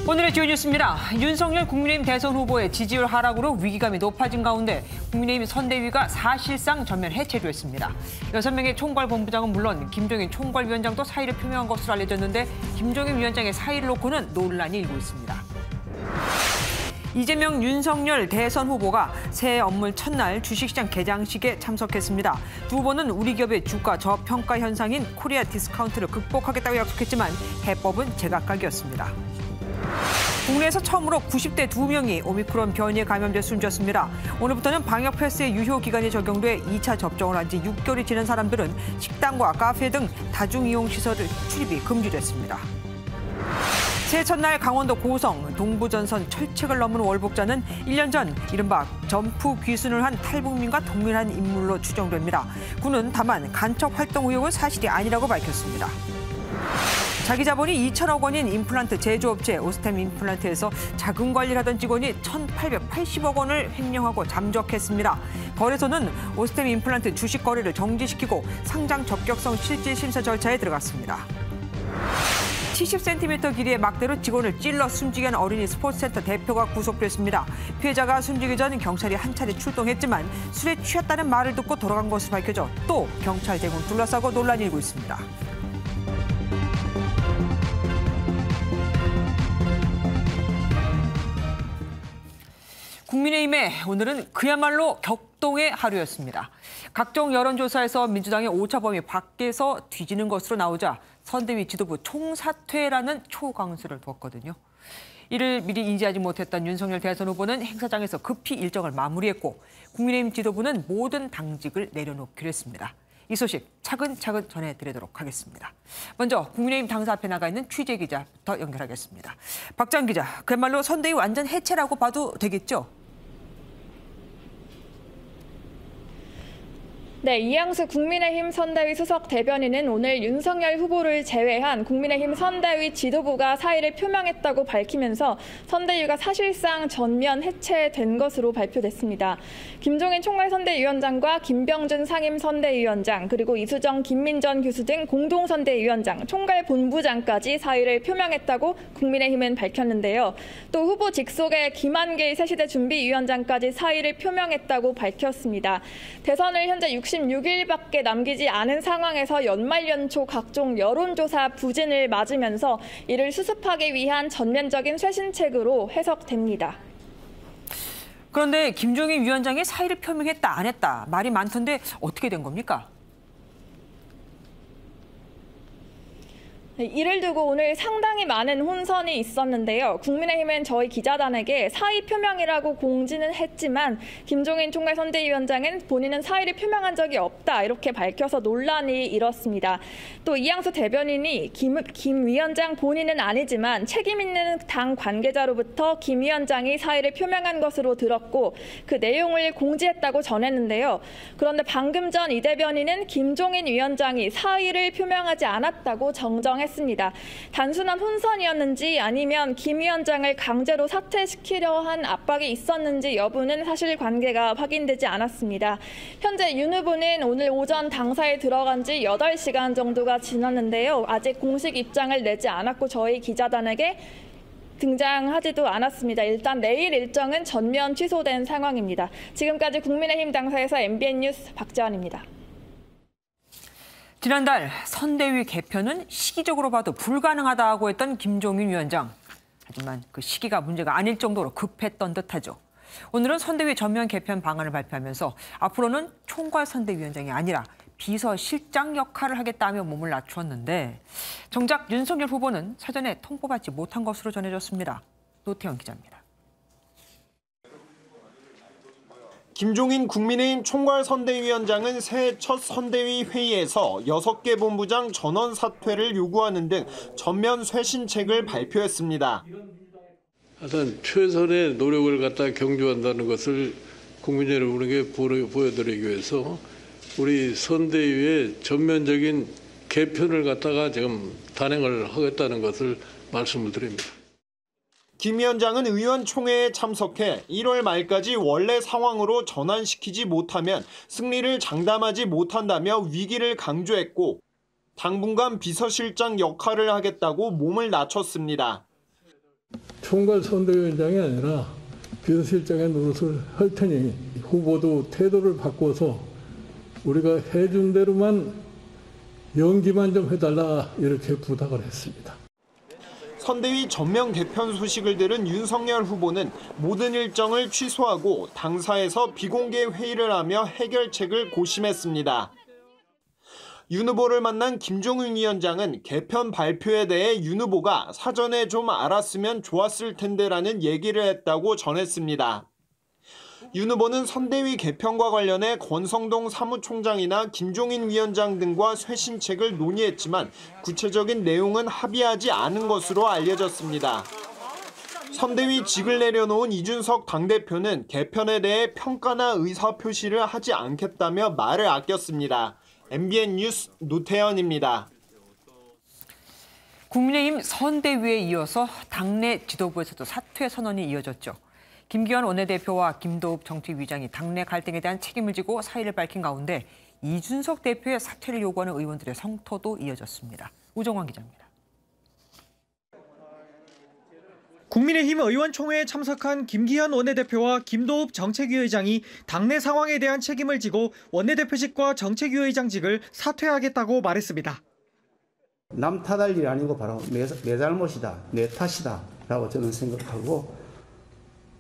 오늘의 주요 뉴스입니다. 윤석열 국민의힘 대선 후보의 지지율 하락으로 위기감이 높아진 가운데 국민의힘 선대위가 사실상 전면 해체됐습니다. 6명의 총괄본부장은 물론 김종인 총괄위원장도 사의를 표명한 것으로 알려졌는데 김종인 위원장의 사의를 놓고는 논란이 일고 있습니다. 이재명, 윤석열 대선 후보가 새해 업무 첫날 주식시장 개장식에 참석했습니다. 두 후보는 우리 기업의 주가 저평가 현상인 코리아 디스카운트를 극복하겠다고 약속했지만 해법은 제각각이었습니다. 국내에서 처음으로 90대 2명이 오미크론 변이에 감염돼 숨졌습니다. 오늘부터는 방역 패스의 유효 기간이 적용돼 2차 접종을 한 지 6개월이 지난 사람들은 식당과 카페 등 다중이용 시설을 출입이 금지됐습니다. 새해 첫날 강원도 고성 동부전선 철책을 넘은 월복자는 1년 전 이른바 점프 귀순을 한 탈북민과 동일한 인물로 추정됩니다. 군은 다만 간첩 활동 의혹은 사실이 아니라고 밝혔습니다. 자기 자본이 2천억 원인 임플란트 제조업체 오스템 임플란트에서 자금 관리를 하던 직원이 1,880억 원을 횡령하고 잠적했습니다. 거래소는 오스템 임플란트 주식 거래를 정지시키고 상장 적격성 실질 심사 절차에 들어갔습니다. 70cm 길이의 막대로 직원을 찔러 숨지게 한 어린이 스포츠센터 대표가 구속됐습니다. 피해자가 숨지기 전 경찰이 한 차례 출동했지만 술에 취했다는 말을 듣고 돌아간 것으로 밝혀져 또 경찰 대공 둘러싸고 논란이 일고 있습니다. 국민의힘에 오늘은 그야말로 격동의 하루였습니다. 각종 여론조사에서 민주당의 오차범위 밖에서 뒤지는 것으로 나오자 선대위 지도부 총사퇴라는 초강수를 뒀거든요. 이를 미리 인지하지 못했던 윤석열 대선 후보는 행사장에서 급히 일정을 마무리했고 국민의힘 지도부는 모든 당직을 내려놓기로 했습니다. 이 소식 차근차근 전해드리도록 하겠습니다. 먼저 국민의힘 당사 앞에 나가 있는 취재기자부터 연결하겠습니다. 박장 기자, 그야말로 선대위 완전 해체라고 봐도 되겠죠? 네, 이양수 국민의힘 선대위 수석 대변인은 오늘 윤석열 후보를 제외한 국민의힘 선대위 지도부가 사의를 표명했다고 밝히면서 선대위가 사실상 전면 해체된 것으로 발표됐습니다. 김종인 총괄선대위원장과 김병준 상임선대위원장, 그리고 이수정, 김민전 교수 등 공동선대위원장, 총괄본부장까지 사의를 표명했다고 국민의힘은 밝혔는데요. 또 후보 직속의 김한길 새시대 준비위원장까지 사의를 표명했다고 밝혔습니다. 대선을 현재 66일밖에 남기지 않은 상황에서 연말연초 각종 여론조사 부진을 맞으면서 이를 수습하기 위한 전면적인 쇄신책으로 해석됩니다. 그런데 김종인 위원장이 사의를 표명했다, 안 했다 말이 많던데 어떻게 된 겁니까? 이를 두고 오늘 상당히 많은 혼선이 있었는데요. 국민의힘은 저희 기자단에게 사의 표명이라고 공지는 했지만 김종인 총괄선대위원장은 본인은 사의를 표명한 적이 없다 이렇게 밝혀서 논란이 일었습니다. 또 이양수 대변인이 김 위원장 본인은 아니지만 책임 있는 당 관계자로부터 김 위원장이 사의를 표명한 것으로 들었고 그 내용을 공지했다고 전했는데요. 그런데 방금 전 이 대변인은 김종인 위원장이 사의를 표명하지 않았다고 정정했습니다. 단순한 혼선이었는지 아니면 김 위원장을 강제로 사퇴시키려 한 압박이 있었는지 여부는 사실관계가 확인되지 않았습니다. 현재 윤 후보는 오늘 오전 당사에 들어간 지 8시간 정도가 지났는데요. 아직 공식 입장을 내지 않았고 저희 기자단에게 등장하지도 않았습니다. 일단 내일 일정은 전면 취소된 상황입니다. 지금까지 국민의힘 당사에서 MBN 뉴스 박지원입니다. 지난달 선대위 개편은 시기적으로 봐도 불가능하다고 했던 김종인 위원장. 하지만 그 시기가 문제가 아닐 정도로 급했던 듯하죠. 오늘은 선대위 전면 개편 방안을 발표하면서 앞으로는 총괄선대위원장이 아니라 비서실장 역할을 하겠다며 몸을 낮추었는데 정작 윤석열 후보는 사전에 통보받지 못한 것으로 전해졌습니다. 노태영 기자입니다. 김종인 국민의힘 총괄선대위원장은 새해 첫 선대위 회의에서 6개 본부장 전원 사퇴를 요구하는 등 전면 쇄신책을 발표했습니다. 하여튼 최선의 노력을 갖다 경주한다는 것을 국민 여러분에게 보여드리기 위해서 우리 선대위의 전면적인 개편을 갖다가 지금 단행을 하겠다는 것을 말씀을 드립니다. 김 위원장은 의원총회에 참석해 1월 말까지 원래 상황으로 전환시키지 못하면 승리를 장담하지 못한다며 위기를 강조했고 당분간 비서실장 역할을 하겠다고 몸을 낮췄습니다. 총괄 선대위원장이 아니라 비서실장의 노릇을 할 테니 후보도 태도를 바꿔서 우리가 해준 대로만 연기만 좀 해달라 이렇게 부탁을 했습니다. 선대위 전면 개편 소식을 들은 윤석열 후보는 모든 일정을 취소하고 당사에서 비공개 회의를 하며 해결책을 고심했습니다. 윤 후보를 만난 김종인 위원장은 개편 발표에 대해 윤 후보가 사전에 좀 알았으면 좋았을 텐데라는 얘기를 했다고 전했습니다. 윤 후보는 선대위 개편과 관련해 권성동 사무총장이나 김종인 위원장 등과 쇄신책을 논의했지만 구체적인 내용은 합의하지 않은 것으로 알려졌습니다. 선대위직을 내려놓은 이준석 당대표는 개편에 대해 평가나 의사표시를 하지 않겠다며 말을 아꼈습니다. MBN 뉴스 노태현입니다. 국민의힘 선대위에 이어서 당내 지도부에서도 사퇴 선언이 이어졌죠. 김기현 원내대표와 김도읍 정책위장이 당내 갈등에 대한 책임을 지고 사의를 밝힌 가운데 이준석 대표의 사퇴를 요구하는 의원들의 성토도 이어졌습니다. 우정환 기자입니다. 국민의힘 의원총회에 참석한 김기현 원내대표와 김도읍 정책위 의장이 당내 상황에 대한 책임을 지고 원내대표직과 정책위 의장직을 사퇴하겠다고 말했습니다. 남 탓할 일이 아니고 바로 내 잘못이다, 내 탓이다 라고 저는 생각하고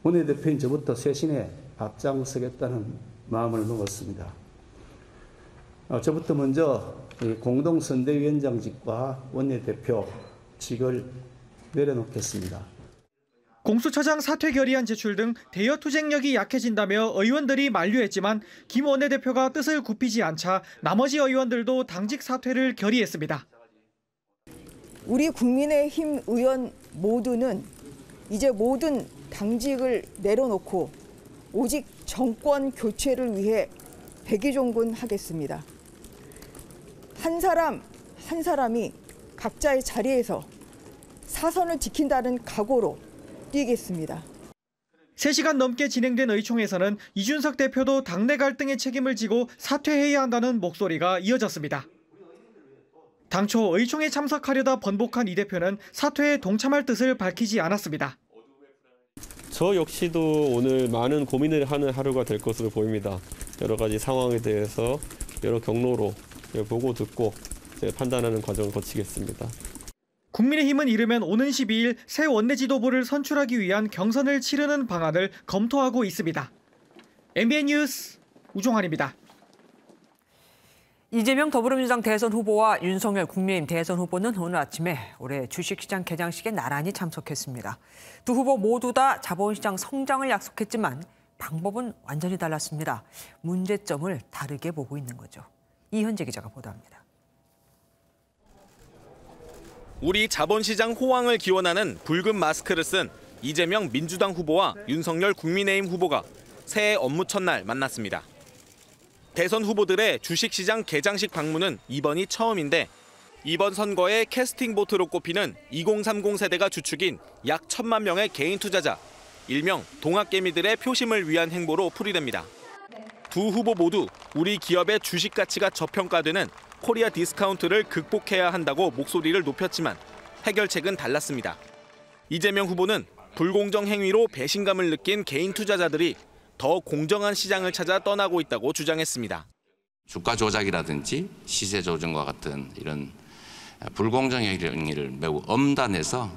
원내대표인 저부터 쇄신에 앞장서겠다는 마음을 먹었습니다. 저부터 먼저 공동선대위원장직과 원내대표직을 내려놓겠습니다. 공수처장 사퇴 결의안 제출 등 대여 투쟁력이 약해진다며 의원들이 만류했지만 김 원내대표가 뜻을 굽히지 않자 나머지 의원들도 당직 사퇴를 결의했습니다. 우리 국민의힘 의원 모두는 이제 모든 당직을 내려놓고 오직 정권 교체를 위해 백의종군하겠습니다. 한 사람 한 사람이 각자의 자리에서 사선을 지킨다는 각오로 뛰겠습니다. 3시간 넘게 진행된 의총에서는 이준석 대표도 당내 갈등의 책임을 지고 사퇴해야 한다는 목소리가 이어졌습니다. 당초 의총에 참석하려다 번복한 이 대표는 사퇴에 동참할 뜻을 밝히지 않았습니다. 저 역시도 오늘 많은 고민을 하는 하루가 될 것으로 보입니다. 여러 가지 상황에 대해서 여러 경로로 보고 듣고 판단하는 과정을 거치겠습니다. 국민의힘은 이르면 오는 12일 새 원내 지도부를 선출하기 위한 경선을 치르는 방안을 검토하고 있습니다. MBN 뉴스 우종환입니다. 이재명 더불어민주당 대선 후보와 윤석열 국민의힘 대선 후보는 오늘 아침에 올해 주식시장 개장식에 나란히 참석했습니다. 두 후보 모두 다 자본시장 성장을 약속했지만 방법은 완전히 달랐습니다. 문제점을 다르게 보고 있는 거죠. 이현재 기자가 보도합니다. 우리 자본시장 호황을 기원하는 붉은 마스크를 쓴 이재명 민주당 후보와 윤석열 국민의힘 후보가 새해 업무 첫날 만났습니다. 대선 후보들의 주식시장 개장식 방문은 이번이 처음인데 이번 선거의 캐스팅 보트로 꼽히는 2030 세대가 주축인 약 1,000만 명의 개인 투자자, 일명 동학개미들의 표심을 위한 행보로 풀이됩니다. 두 후보 모두 우리 기업의 주식 가치가 저평가되는 코리아 디스카운트를 극복해야 한다고 목소리를 높였지만 해결책은 달랐습니다. 이재명 후보는 불공정 행위로 배신감을 느낀 개인 투자자들이 더 공정한 시장을 찾아 떠나고 있다고 주장했습니다. 주가 조작이라든지 시세 조정과 같은 이런 불공정 행위를 매우 엄단해서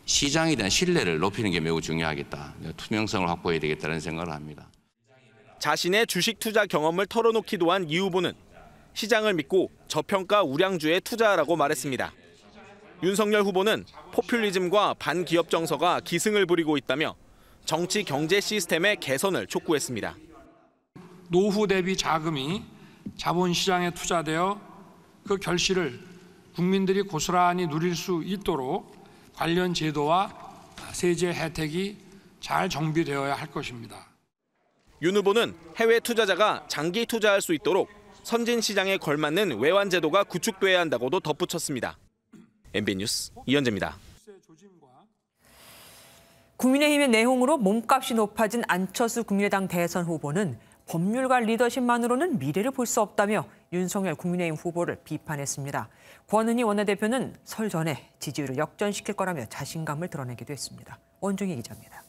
시장에 대한 신뢰를 높이는 게 매우 중요하겠다. 투명성을 확보해야 되겠다는 생각을 합니다. 자신의 주식 투자 경험을 털어놓기도 한 이 후보는 시장을 믿고 저평가 우량주에 투자하라고 말했습니다. 윤석열 후보는 포퓰리즘과 반기업 정서가 기승을 부리고 있다며 정치 경제 시스템의 개선을 촉구했습니다. 노후 대비 자금이 자본시장에 투자되어 그 결실을 국민들이 고스란히 누릴 수 있도록 관련 제도와 세제 혜택이 잘 정비되어야 할 것입니다. 윤 후보는 해외 투자자가 장기 투자할 수 있도록 선진 시장에 걸맞는 외환 제도가 구축돼야 한다고도 덧붙였습니다. MBN 뉴스 이현재입니다. 국민의힘의 내홍으로 몸값이 높아진 안철수 국민의당 대선 후보는 법률가 리더십만으로는 미래를 볼 수 없다며 윤석열 국민의힘 후보를 비판했습니다. 권은희 원내대표는 설 전에 지지율을 역전시킬 거라며 자신감을 드러내기도 했습니다. 원중희 기자입니다.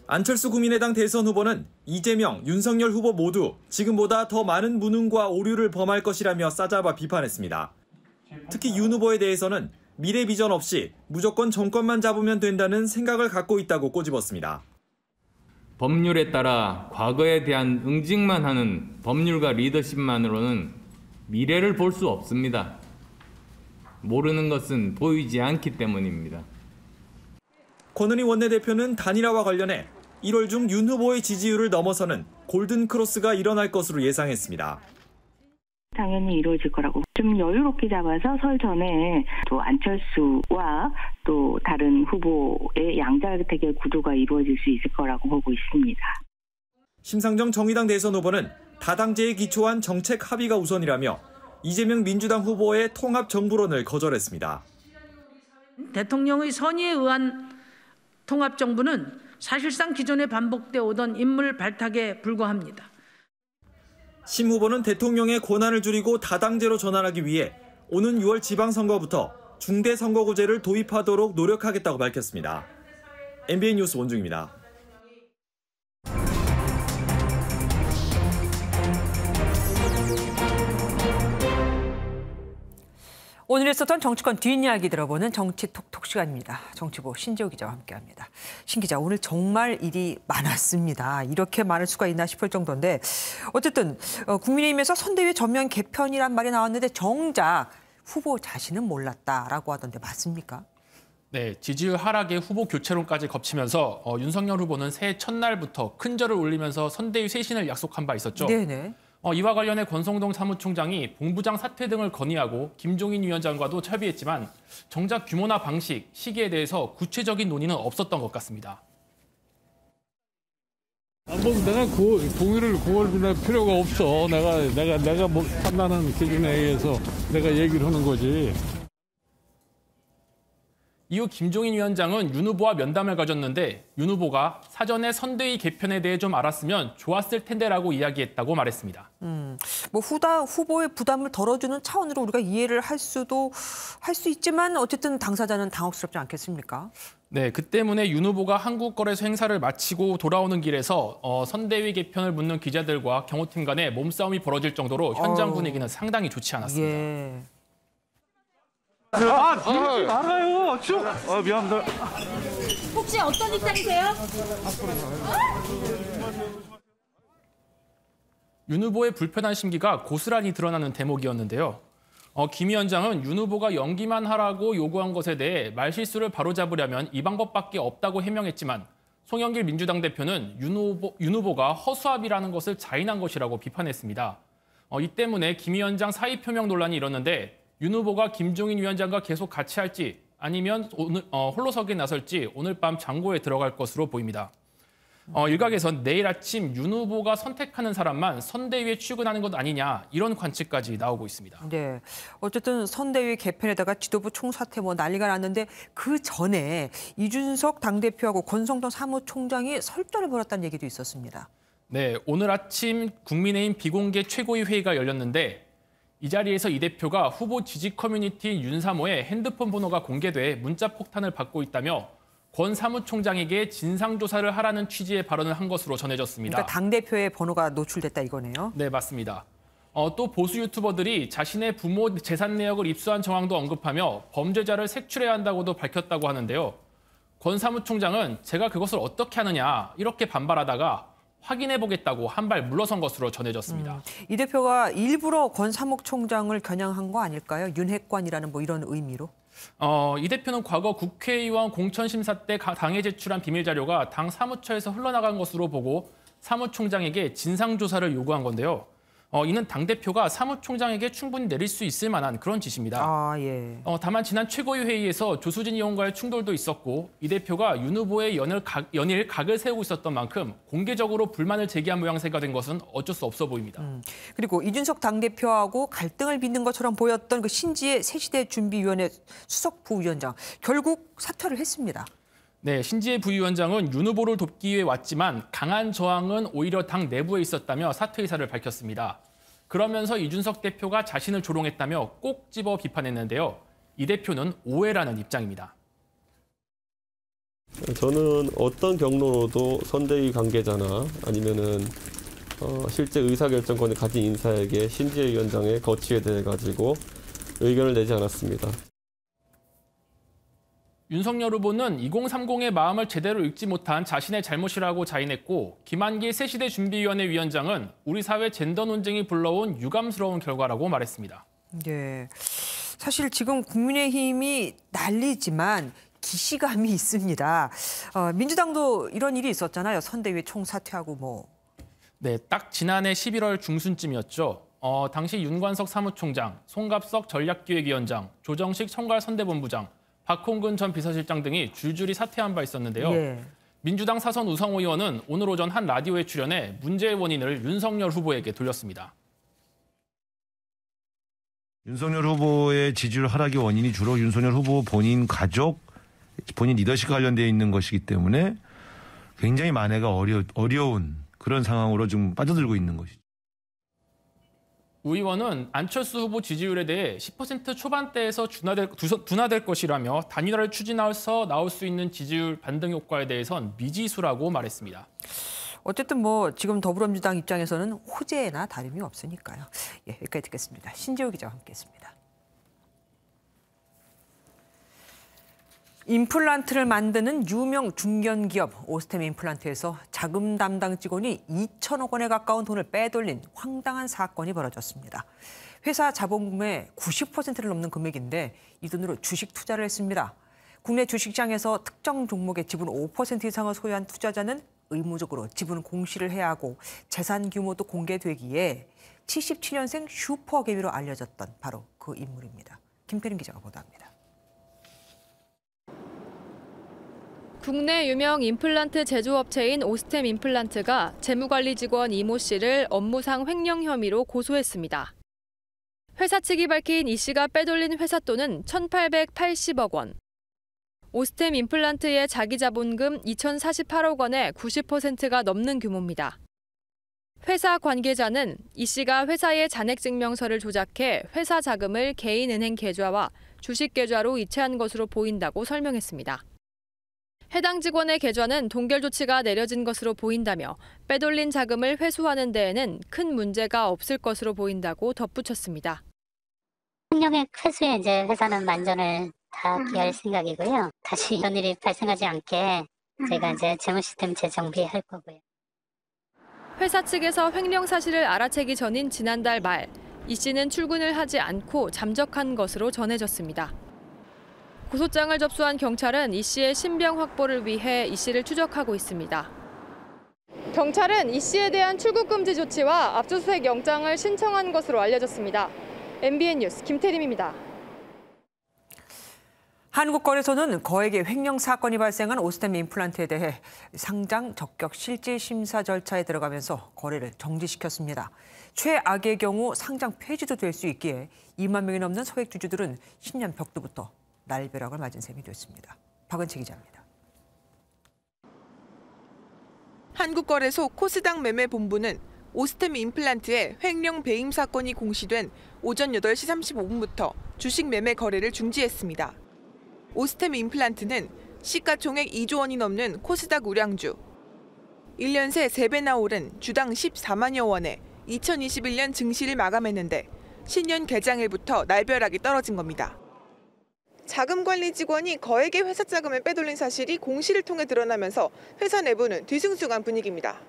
안철수 국민의당 대선 후보는 이재명, 윤석열 후보 모두 지금보다 더 많은 무능과 오류를 범할 것이라며 싸잡아 비판했습니다. 특히 윤 후보에 대해서는 미래 비전 없이 무조건 정권만 잡으면 된다는 생각을 갖고 있다고 꼬집었습니다. 법률에 따라 과거에 대한 응징만 하는 법률가 리더십만으로는 미래를 볼 수 없습니다. 모르는 것은 보이지 않기 때문입니다. 권은희 원내대표는 단일화와 관련해 1월 중 윤 후보의 지지율을 넘어서는 골든 크로스가 일어날 것으로 예상했습니다. 당연히 이루어질 거라고 좀 여유롭게 잡아서 설 전에 또 안철수와 또 다른 후보의 양자택일 구도가 이루어질 수 있을 거라고 보고 있습니다. 심상정 정의당 대선 후보는 다당제에 기초한 정책 합의가 우선이라며 이재명 민주당 후보의 통합 정부론을 거절했습니다. 대통령의 선의에 의한 통합 정부는 사실상 기존에 반복돼 오던 인물 발탁에 불과합니다. 심 후보는 대통령의 권한을 줄이고 다당제로 전환하기 위해 오는 6월 지방선거부터 중대선거구제를 도입하도록 노력하겠다고 밝혔습니다. MBN 뉴스 원중입니다. 오늘 있었던 정치권 뒷이야기 들어보는 정치 톡톡 시간입니다. 정치부 신재호 기자와 함께합니다. 신 기자, 오늘 정말 일이 많았습니다. 이렇게 많을 수가 있나 싶을 정도인데 어쨌든 국민의힘에서 선대위 전면 개편이란 말이 나왔는데 정작 후보 자신은 몰랐다라고 하던데 맞습니까? 네, 지지율 하락에 후보 교체론까지 겹치면서 윤석열 후보는 새해 첫날부터 큰 절을 올리면서 선대위 쇄신을 약속한 바 있었죠. 네네. 이와 관련해 권성동 사무총장이 본부장 사퇴 등을 건의하고 김종인 위원장과도 협의했지만 정작 규모나 방식, 시기에 대해서 구체적인 논의는 없었던 것 같습니다. 내가 동의를 구할 필요가 없어. 내가 뭐 판단하는 기준에 의해서 내가 얘기를 하는 거지. 이후 김종인 위원장은 윤 후보와 면담을 가졌는데 윤 후보가 사전에 선대위 개편에 대해 좀 알았으면 좋았을 텐데라고 이야기했다고 말했습니다. 뭐 후보의 부담을 덜어주는 차원으로 우리가 이해를 할 수 있지만 어쨌든 당사자는 당혹스럽지 않겠습니까? 네, 그 때문에 윤 후보가 한국거래소 행사를 마치고 돌아오는 길에서 선대위 개편을 묻는 기자들과 경호팀 간에 몸싸움이 벌어질 정도로 현장 분위기는 상당히 좋지 않았습니다. 예. 알아요. 미안합니다. 혹시 어떤 입장이세요? 윤 후보의 불편한 심기가 고스란히 드러나는 대목이었는데요. 김 위원장은 윤 후보가 연기만 하라고 요구한 것에 대해 말실수를 바로잡으려면 이 방법밖에 없다고 해명했지만 송영길 민주당 대표는 윤 후보가 허수아비라는 것을 자인한 것이라고 비판했습니다. 이 때문에 김 위원장 사의 표명 논란이 일었는데 윤 후보가 김종인 위원장과 계속 같이 할지 아니면 오늘 홀로서기에 나설지 오늘 밤 장고에 들어갈 것으로 보입니다. 일각에선 내일 아침 윤 후보가 선택하는 사람만 선대위에 출근하는 것 아니냐 이런 관측까지 나오고 있습니다. 네, 어쨌든 선대위 개편에다가 지도부 총사퇴 뭐 난리가 났는데 그 전에 이준석 당대표하고 권성동 사무총장이 설전을 벌였다는 얘기도 있었습니다. 네, 오늘 아침 국민의힘 비공개 최고위 회의가 열렸는데 이 자리에서 이 대표가 후보 지지 커뮤니티 윤사모의 핸드폰 번호가 공개돼 문자 폭탄을 받고 있다며 권 사무총장에게 진상조사를 하라는 취지의 발언을 한 것으로 전해졌습니다. 그러니까 당대표의 번호가 노출됐다 이거네요. 네, 맞습니다. 또 보수 유튜버들이 자신의 부모 재산 내역을 입수한 정황도 언급하며 범죄자를 색출해야 한다고도 밝혔다고 하는데요. 권 사무총장은 제가 그것을 어떻게 하느냐 이렇게 반발하다가 확인해보겠다고 한 발 물러선 것으로 전해졌습니다. 이 대표가 일부러 권 사무총장을 겨냥한 거 아닐까요? 윤핵관이라는 뭐 이런 의미로? 이 대표는 과거 국회의원 공천심사 때 당에 제출한 비밀 자료가 당 사무처에서 흘러나간 것으로 보고 사무총장에게 진상조사를 요구한 건데요. 이는 당대표가 사무총장에게 충분히 내릴 수 있을 만한 그런 지시입니다. 예. 다만 지난 최고위 회의에서 조수진 의원과의 충돌도 있었고 이 대표가 윤 후보의 연일 각을 세우고 있었던 만큼 공개적으로 불만을 제기한 모양새가 된 것은 어쩔 수 없어 보입니다. 그리고 이준석 당대표하고 갈등을 빚는 것처럼 보였던 그 신지혜 새시대 준비위원회 수석 부위원장 결국 사퇴를 했습니다. 네, 신지혜 부위원장은 윤 후보를 돕기 위해 왔지만 강한 저항은 오히려 당 내부에 있었다며 사퇴 의사를 밝혔습니다. 그러면서 이준석 대표가 자신을 조롱했다며 꼭 집어 비판했는데요. 이 대표는 오해라는 입장입니다. 저는 어떤 경로로도 선대위 관계자나 아니면은 실제 의사결정권을 가진 인사에게 신지혜 위원장의 거취에 대해 가지고 의견을 내지 않았습니다. 윤석열 후보는 2030의 마음을 제대로 읽지 못한 자신의 잘못이라고 자인했고, 김한길 새시대 준비위원회 위원장은 우리 사회 젠더 논쟁이 불러온 유감스러운 결과라고 말했습니다. 네, 사실 지금 국민의힘이 난리지만 기시감이 있습니다. 민주당도 이런 일이 있었잖아요. 선대위 총사퇴하고 뭐. 네, 딱 지난해 11월 중순쯤이었죠. 당시 윤관석 사무총장, 송갑석 전략기획위원장, 조정식 총괄선대본부장, 박홍근 전 비서실장 등이 줄줄이 사퇴한 바 있었는데요. 예. 민주당 사선 우성호 의원은 오늘 오전 한 라디오에 출연해 문제의 원인을 윤석열 후보에게 돌렸습니다. 윤석열 후보의 지지율 하락의 원인이 주로 윤석열 후보 본인 가족, 본인 리더십과 관련되어 있는 것이기 때문에 굉장히 만회가 어려운 그런 상황으로 좀 빠져들고 있는 것이죠. 우 의원은 안철수 후보 지지율에 대해 10% 초반대에서 둔화될 것이라며 단일화를 추진해서 나올 수 있는 지지율 반등 효과에 대해선 미지수라고 말했습니다. 어쨌든 뭐 지금 더불어민주당 입장에서는 호재나 다름이 없으니까요. 예, 여기까지 듣겠습니다. 신재호 기자와 함께했습니다. 임플란트를 만드는 유명 중견기업 오스템 임플란트에서 자금 담당 직원이 2천억 원에 가까운 돈을 빼돌린 황당한 사건이 벌어졌습니다. 회사 자본금의 90%를 넘는 금액인데 이 돈으로 주식 투자를 했습니다. 국내 주식시장에서 특정 종목의 지분 5% 이상을 소유한 투자자는 의무적으로 지분 공시를 해야 하고 재산 규모도 공개되기에 77년생 슈퍼개미로 알려졌던 바로 그 인물입니다. 김태린 기자가 보도합니다. 국내 유명 임플란트 제조업체인 오스템 임플란트가 재무관리 직원 이모 씨를 업무상 횡령 혐의로 고소했습니다. 회사 측이 밝힌 이 씨가 빼돌린 회사 돈은 1,880억 원. 오스템 임플란트의 자기 자본금 2,048억 원의 90%가 넘는 규모입니다. 회사 관계자는 이 씨가 회사의 잔액증명서를 조작해 회사 자금을 개인은행 계좌와 주식 계좌로 이체한 것으로 보인다고 설명했습니다. 해당 직원의 계좌는 동결 조치가 내려진 것으로 보인다며 빼돌린 자금을 회수하는 데에는 큰 문제가 없을 것으로 보인다고 덧붙였습니다. 횡령액 회수에 이제 회사는 만전을 다 기할 생각이고요. 다시 이런 일이 발생하지 않게 제가 이제 재무 시스템 재정비할 거고요. 회사 측에서 횡령 사실을 알아채기 전인 지난달 말, 이 씨는 출근을 하지 않고 잠적한 것으로 전해졌습니다. 고소장을 접수한 경찰은 이 씨의 신병 확보를 위해 이 씨를 추적하고 있습니다. 경찰은 이 씨에 대한 출국 금지 조치와 압수수색 영장을 신청한 것으로 알려졌습니다. MBN 뉴스 김태림입니다. 한국거래소는 거액의 횡령 사건이 발생한 오스템 임플란트에 대해 상장 적격 실질 심사 절차에 들어가면서 거래를 정지시켰습니다. 최악의 경우 상장 폐지도 될 수 있기에 2만 명이 넘는 소액 주주들은 10년 벽두부터 날벼락을 맞은 셈이 됐습니다. 박은채 기자입니다. 한국거래소 코스닥 매매본부는 오스템 임플란트의 횡령 배임 사건이 공시된 오전 8시 35분부터 주식 매매 거래를 중지했습니다. 오스템 임플란트는 시가총액 2조 원이 넘는 코스닥 우량주. 1년 새 3배나 오른 주당 14만여 원에 2021년 증시를 마감했는데 신년 개장일부터 날벼락이 떨어진 겁니다. 자금관리 직원이 거액의 회사 자금을 빼돌린 사실이 공시를 통해 드러나면서 회사 내부는 뒤숭숭한 분위기입니다.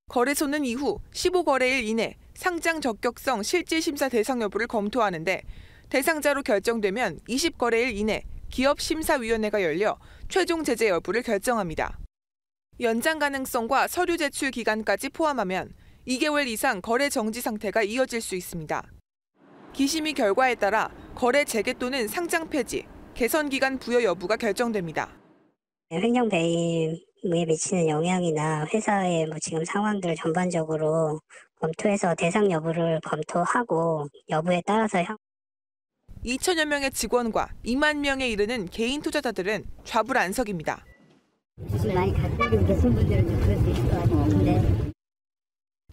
거래소는 이후 15거래일 이내 상장 적격성 실질심사 대상 여부를 검토하는데 대상자로 결정되면 20거래일 이내 기업심사위원회가 열려 최종 제재 여부를 결정합니다. 연장 가능성과 서류 제출 기간까지 포함하면 2개월 이상 거래 정지 상태가 이어질 수 있습니다. 기심의 결과에 따라 거래 재개 또는 상장 폐지, 개선 기간 부여 여부가 결정됩니다. 횡령 배임에 미치는 영향이나 회사의 지금 상황들을 전반적으로 검토해서 대상 여부를 검토하고 여부에 따라서 2천여 명의 직원과 2만 명에 이르는 개인 투자자들은 좌불안석입니다. 주식 많이 갖고 계신 분들은 그럴 수 있을 것 같은데.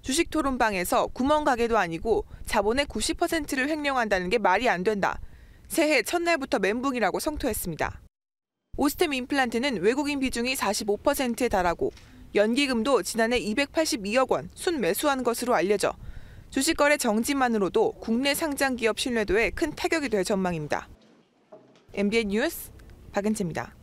주식 토론방에서 구멍 가게도 아니고 자본의 90%를 횡령한다는 게 말이 안 된다. 새해 첫날부터 멘붕이라고 성토했습니다. 오스템 임플란트는 외국인 비중이 45%에 달하고 연기금도 지난해 282억 원 순매수한 것으로 알려져 주식거래 정지만으로도 국내 상장 기업 신뢰도에 큰 타격이 될 전망입니다. MBN 뉴스 박은채입니다.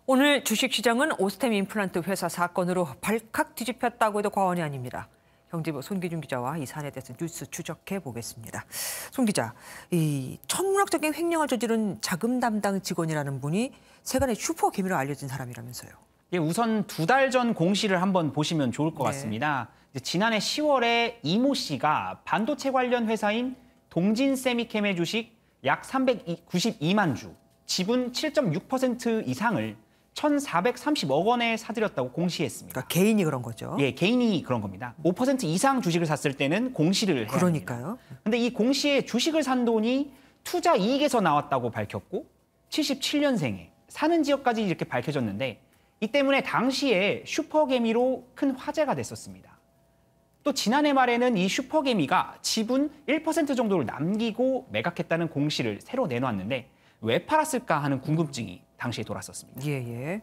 오늘 주식시장은 오스템 임플란트 회사 사건으로 발칵 뒤집혔다고 해도 과언이 아닙니다. 경제부 손기준 기자와 이 사안에 대해서 뉴스 추적해 보겠습니다. 손 기자, 이 천문학적인 횡령을 저지른 자금 담당 직원이라는 분이 세간의 슈퍼 개미로 알려진 사람이라면서요. 예, 우선 2달 전 공시를 한번 보시면 좋을 것 같습니다. 지난해 10월에 이모 씨가 반도체 관련 회사인 동진세미캠의 주식 약 392만 주, 지분 7.6% 이상을 1,430억 원에 사들였다고 공시했습니다. 그러니까 개인이 그런 거죠? 예, 개인이 그런 겁니다. 5% 이상 주식을 샀을 때는 공시를 해야 그러니까요. 근데 이 공시에 주식을 산 돈이 투자 이익에서 나왔다고 밝혔고 77년생에 사는 지역까지 이렇게 밝혀졌는데 이 때문에 당시에 슈퍼개미로 큰 화제가 됐었습니다. 또 지난해 말에는 이 슈퍼개미가 지분 1% 정도를 남기고 매각했다는 공시를 새로 내놓았는데 왜 팔았을까 하는 궁금증이 당시에 돌았었습니다. 예.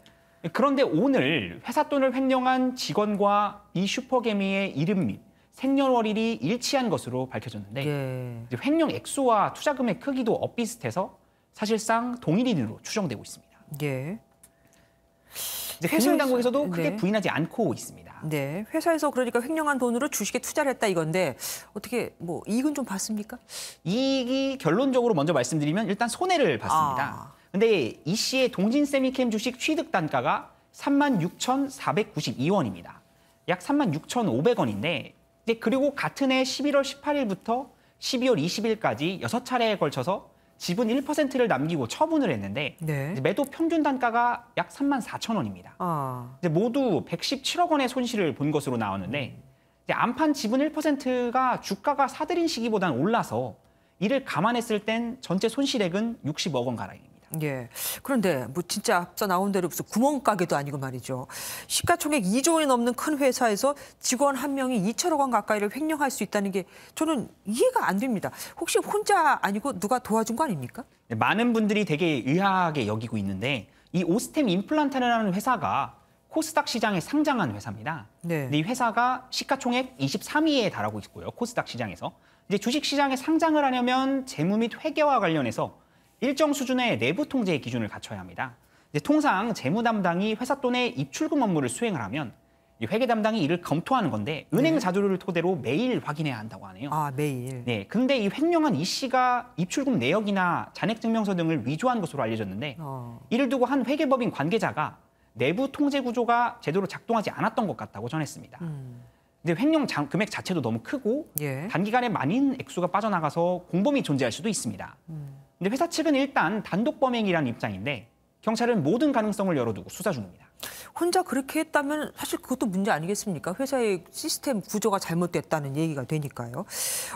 그런데 오늘 회사 돈을 횡령한 직원과 이 슈퍼개미의 이름 및 생년월일이 일치한 것으로 밝혀졌는데 횡령 액수와 투자 금액 크기도 엇비슷해서 사실상 동일인으로 추정되고 있습니다. 예. 금융당국에서도 크게 부인하지 않고 있습니다. 네, 회사에서 그러니까 횡령한 돈으로 주식에 투자를 했다 이건데 어떻게 뭐 이익은 좀 봤습니까? 이익이 결론적으로 먼저 말씀드리면 일단 손해를 봤습니다. 근데 이 씨의 동진세미캠 주식 취득 단가가 36,492원입니다. 약 36,500원인데 그리고 같은 해 11월 18일부터 12월 20일까지 6차례에 걸쳐서 지분 1%를 남기고 처분을 했는데 매도 평균 단가가 약 34,000원입니다. 모두 117억 원의 손실을 본 것으로 나왔는데 안판 지분 1%가 주가가 사들인 시기보다는 올라서 이를 감안했을 땐 전체 손실액은 60억 원 가량입니다. 예. 그런데 뭐 진짜 앞서 나온 대로 무슨 구멍가게도 아니고 말이죠. 시가총액 2조 원이 넘는 큰 회사에서 직원 한 명이 2천억 원 가까이를 횡령할 수 있다는 게 저는 이해가 안 됩니다. 혹시 혼자 아니고 누가 도와준 거 아닙니까? 많은 분들이 되게 의아하게 여기고 있는데 이 오스템 임플란트라는 회사가 코스닥 시장에 상장한 회사입니다. 근데 이 회사가 시가총액 23위에 달하고 있고요. 코스닥 시장에서. 이제 주식 시장에 상장을 하려면 재무 및 회계와 관련해서 일정 수준의 내부 통제 기준을 갖춰야 합니다. 이제 통상 재무 담당이 회사 돈의 입출금 업무를 수행을 하면 이 회계 담당이 이를 검토하는 건데 은행 자료를 토대로 매일 확인해야 한다고 하네요. 매일. 네, 근데 이 횡령한 이 씨가 입출금 내역이나 잔액증명서 등을 위조한 것으로 알려졌는데 이를 두고 한 회계법인 관계자가 내부 통제 구조가 제대로 작동하지 않았던 것 같다고 전했습니다. 근데 횡령 금액 자체도 너무 크고 단기간에 많은 액수가 빠져나가서 공범이 존재할 수도 있습니다. 근데 회사 측은 일단 단독 범행이라는 입장인데 경찰은 모든 가능성을 열어두고 수사 중입니다. 혼자 그렇게 했다면 사실 그것도 문제 아니겠습니까? 회사의 시스템 구조가 잘못됐다는 얘기가 되니까요.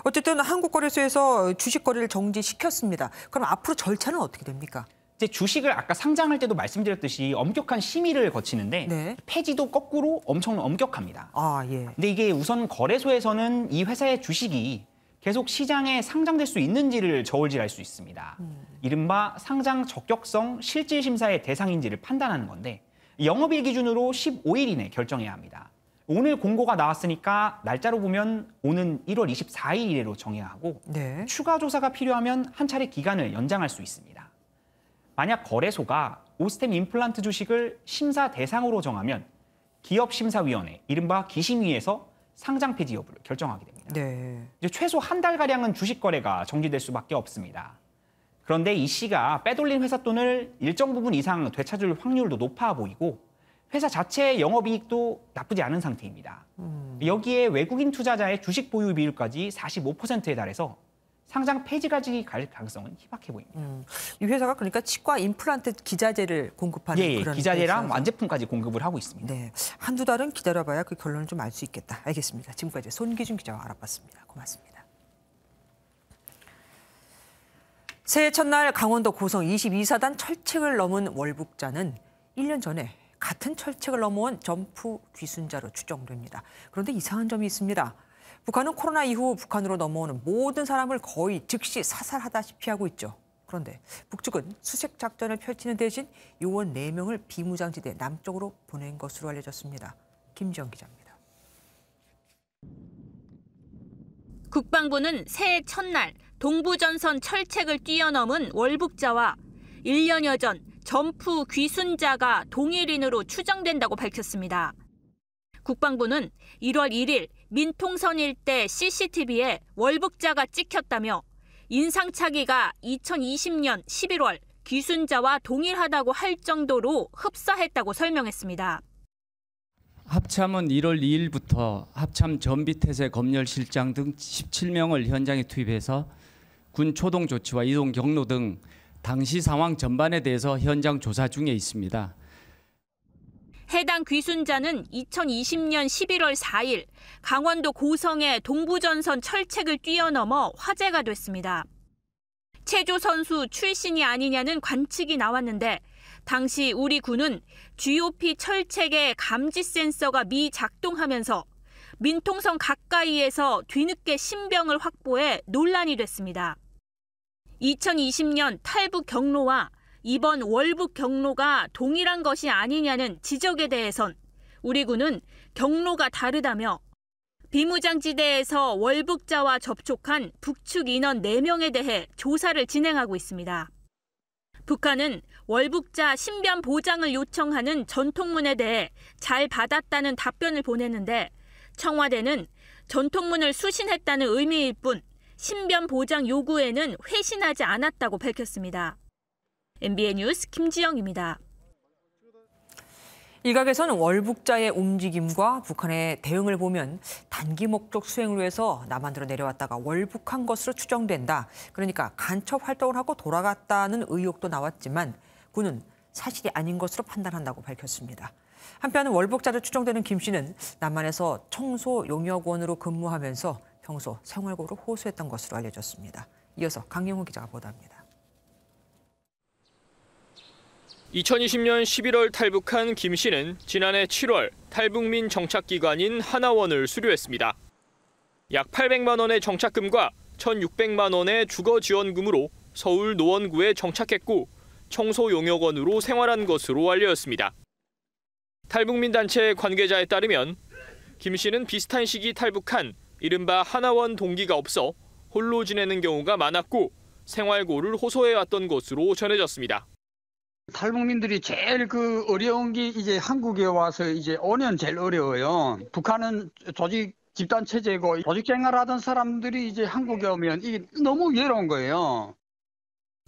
어쨌든 한국거래소에서 주식 거래를 정지시켰습니다. 그럼 앞으로 절차는 어떻게 됩니까? 이제 주식을 아까 상장할 때도 말씀드렸듯이 엄격한 심의를 거치는데 폐지도 거꾸로 엄청 엄격합니다. 근데 이게 우선 거래소에서는 이 회사의 주식이 계속 시장에 상장될 수 있는지를 저울질할 수 있습니다. 이른바 상장 적격성 실질 심사의 대상인지를 판단하는 건데 영업일 기준으로 15일 이내 결정해야 합니다. 오늘 공고가 나왔으니까 날짜로 보면 오는 1월 24일 이내로 정해야 하고 추가 조사가 필요하면 한 차례 기간을 연장할 수 있습니다. 만약 거래소가 오스템 임플란트 주식을 심사 대상으로 정하면 기업심사위원회, 이른바 기심위에서 상장 폐지 여부를 결정하게 됩니다. 이제 최소 한 달가량은 주식 거래가 정지될 수밖에 없습니다. 그런데 이 씨가 빼돌린 회사 돈을 일정 부분 이상 되찾을 확률도 높아 보이고 회사 자체의 영업이익도 나쁘지 않은 상태입니다. 여기에 외국인 투자자의 주식 보유 비율까지 45%에 달해서 상장 폐지까지 갈 가능성은 희박해 보입니다. 이 회사가 그러니까 치과 임플란트 기자재를 공급하는 그런 기자재랑 회사죠. 완제품까지 공급을 하고 있습니다. 네, 한두 달은 기다려봐야 그 결론을 좀 알 수 있겠다. 알겠습니다. 지금까지 손기준 기자와 알아봤습니다. 고맙습니다. 새해 첫날 강원도 고성 22사단 철책을 넘은 월북자는 1년 전에 같은 철책을 넘어온 점프 귀순자로 추정됩니다. 그런데 이상한 점이 있습니다. 북한은 코로나 이후 북한으로 넘어오는 모든 사람을 거의 즉시 사살하다시피 하고 있죠. 그런데 북측은 수색 작전을 펼치는 대신 요원 4명을 비무장지대 남쪽으로 보낸 것으로 알려졌습니다. 김지영 기자입니다. 국방부는 새해 첫날 동부전선 철책을 뛰어넘은 월북자와 1년여 전 점프 귀순자가 동일인으로 추정된다고 밝혔습니다. 국방부는 1월 1일 민통선 일대 CCTV에 월북자가 찍혔다며 인상착의가 2020년 11월 귀순자와 동일하다고 할 정도로 흡사했다고 설명했습니다. 합참은 1월 2일부터 합참 전비태세 검열실장 등 17명을 현장에 투입해서 군 초동 조치와 이동 경로 등 당시 상황 전반에 대해서 현장 조사 중에 있습니다. 해당 귀순자는 2020년 11월 4일 강원도 고성의 동부전선 철책을 뛰어넘어 화제가 됐습니다. 체조 선수 출신이 아니냐는 관측이 나왔는데 당시 우리 군은 GOP 철책의 감지 센서가 미작동하면서 민통선 가까이에서 뒤늦게 신병을 확보해 논란이 됐습니다. 2020년 탈북 경로와 이번 월북 경로가 동일한 것이 아니냐는 지적에 대해선 우리 군은 경로가 다르다며 비무장지대에서 월북자와 접촉한 북측 인원 4명에 대해 조사를 진행하고 있습니다. 북한은 월북자 신변 보장을 요청하는 전통문에 대해 잘 받았다는 답변을 보냈는데 청와대는 전통문을 수신했다는 의미일 뿐 신변 보장 요구에는 회신하지 않았다고 밝혔습니다. MBN 뉴스 김지영입니다. 일각에서는 월북자의 움직임과 북한의 대응을 보면 단기 목적 수행을 위해서 남한으로 내려왔다가 월북한 것으로 추정된다. 그러니까 간첩 활동을 하고 돌아갔다는 의혹도 나왔지만 군은 사실이 아닌 것으로 판단한다고 밝혔습니다. 한편 월북자로 추정되는 김 씨는 남한에서 청소용역원으로 근무하면서 평소 생활고를 호소했던 것으로 알려졌습니다. 이어서 강영호 기자가 보도합니다. 2020년 11월 탈북한 김 씨는 지난해 7월 탈북민 정착기관인 하나원을 수료했습니다. 약 800만 원의 정착금과 1,600만 원의 주거지원금으로 서울 노원구에 정착했고 청소용역원으로 생활한 것으로 알려졌습니다. 탈북민 단체 관계자에 따르면 김 씨는 비슷한 시기 탈북한 이른바 하나원 동기가 없어 홀로 지내는 경우가 많았고 생활고를 호소해왔던 것으로 전해졌습니다. 탈북민들이 제일 어려운 게 이제 한국에 와서 이제 5년 제일 어려워요. 북한은 조직 집단 체제고 조직 생활하던 사람들이 이제 한국에 오면 이게 너무 외로운 거예요.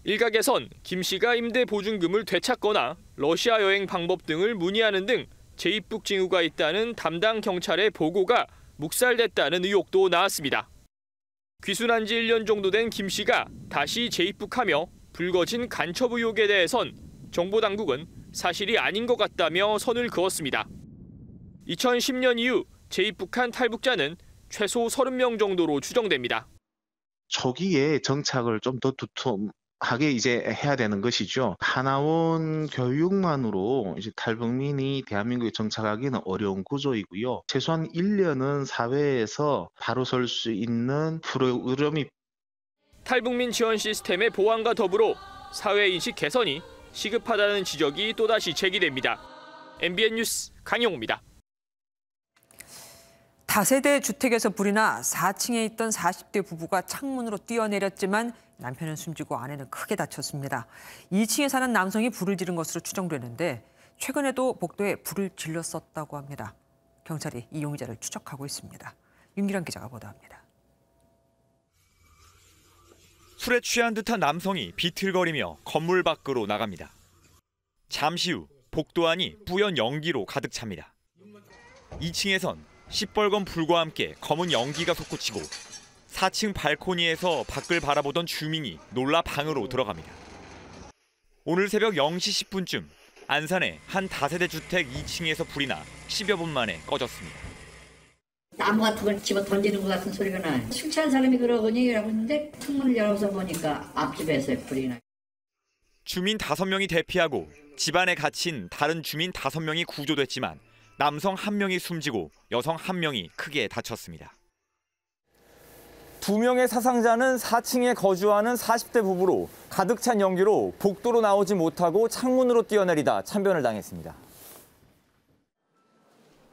일각에선 김 씨가 임대 보증금을 되찾거나 러시아 여행 방법 등을 문의하는 등 재입국 징후가 있다는 담당 경찰의 보고가 묵살됐다는 의혹도 나왔습니다. 귀순한 지 1년 정도 된 김 씨가 다시 재입국하며 불거진 간첩 의혹에 대해선 정보당국은 사실이 아닌 것 같다며 선을 그었습니다. 2010년 이후 재입국한 탈북자는 최소 30명 정도로 추정됩니다. 초기에 정착을 좀 더 두툼하게 이제 해야 되는 것이죠. 하나원 교육만으로 이제 탈북민이 대한민국에 정착하기는 어려운 구조이고요. 최소한 1년은 사회에서 바로 설 수 있는 프로그램이 탈북민 지원 시스템의 보완과 더불어 사회인식 개선이 시급하다는 지적이 또다시 제기됩니다. MBN 뉴스 강영호입니다. 다세대 주택에서 불이 나 4층에 있던 40대 부부가 창문으로 뛰어내렸지만 남편은 숨지고 아내는 크게 다쳤습니다. 2층에 사는 남성이 불을 지른 것으로 추정되는데 최근에도 복도에 불을 질렀었다고 합니다. 경찰이 이 용의자를 추적하고 있습니다. 윤기란 기자가 보도합니다. 술에 취한 듯한 남성이 비틀거리며 건물 밖으로 나갑니다. 잠시 후 복도 안이 뿌연 연기로 가득 찹니다. 2층에선 시뻘건 불과 함께 검은 연기가 솟구치고 4층 발코니에서 밖을 바라보던 주민이 놀라 방으로 들어갑니다. 오늘 새벽 0시 10분쯤 안산의 한 다세대 주택 2층에서 불이 나 10여 분 만에 꺼졌습니다. 나무 같은 걸 집어 던지는 것 같은 소리가 나요. 술 취한 사람이 그러거니라고 했는데 창문을 열어서 보니까 앞집에서 불이 나요. 주민 5명이 대피하고 집안에 갇힌 다른 주민 5명이 구조됐지만 남성 1명이 숨지고 여성 1명이 크게 다쳤습니다. 2명의 사상자는 4층에 거주하는 40대 부부로 가득 찬 연기로 복도로 나오지 못하고 창문으로 뛰어내리다 참변을 당했습니다.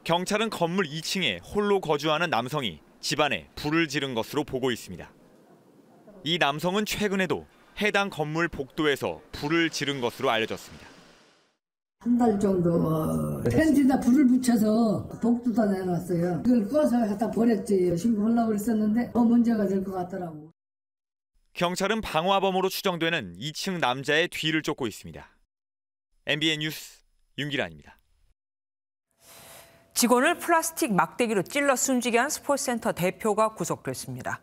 경찰은 건물 2층에 홀로 거주하는 남성이 집안에 불을 지른 것으로 보고 있습니다. 이 남성은 최근에도 해당 건물 복도에서 불을 지른 것으로 알려졌습니다. 한 달 정도 펜트에다 불을 붙여서 복도다 내놨어요. 그걸 꺼서 갖다 버렸지. 신고하려고 그랬었는데 더 문제가 될 것 같더라고. 경찰은 방화범으로 추정되는 2층 남자의 뒤를 쫓고 있습니다. MBN 뉴스 윤기란입니다. 직원을 플라스틱 막대기로 찔러 숨지게 한 스포츠센터 대표가 구속됐습니다.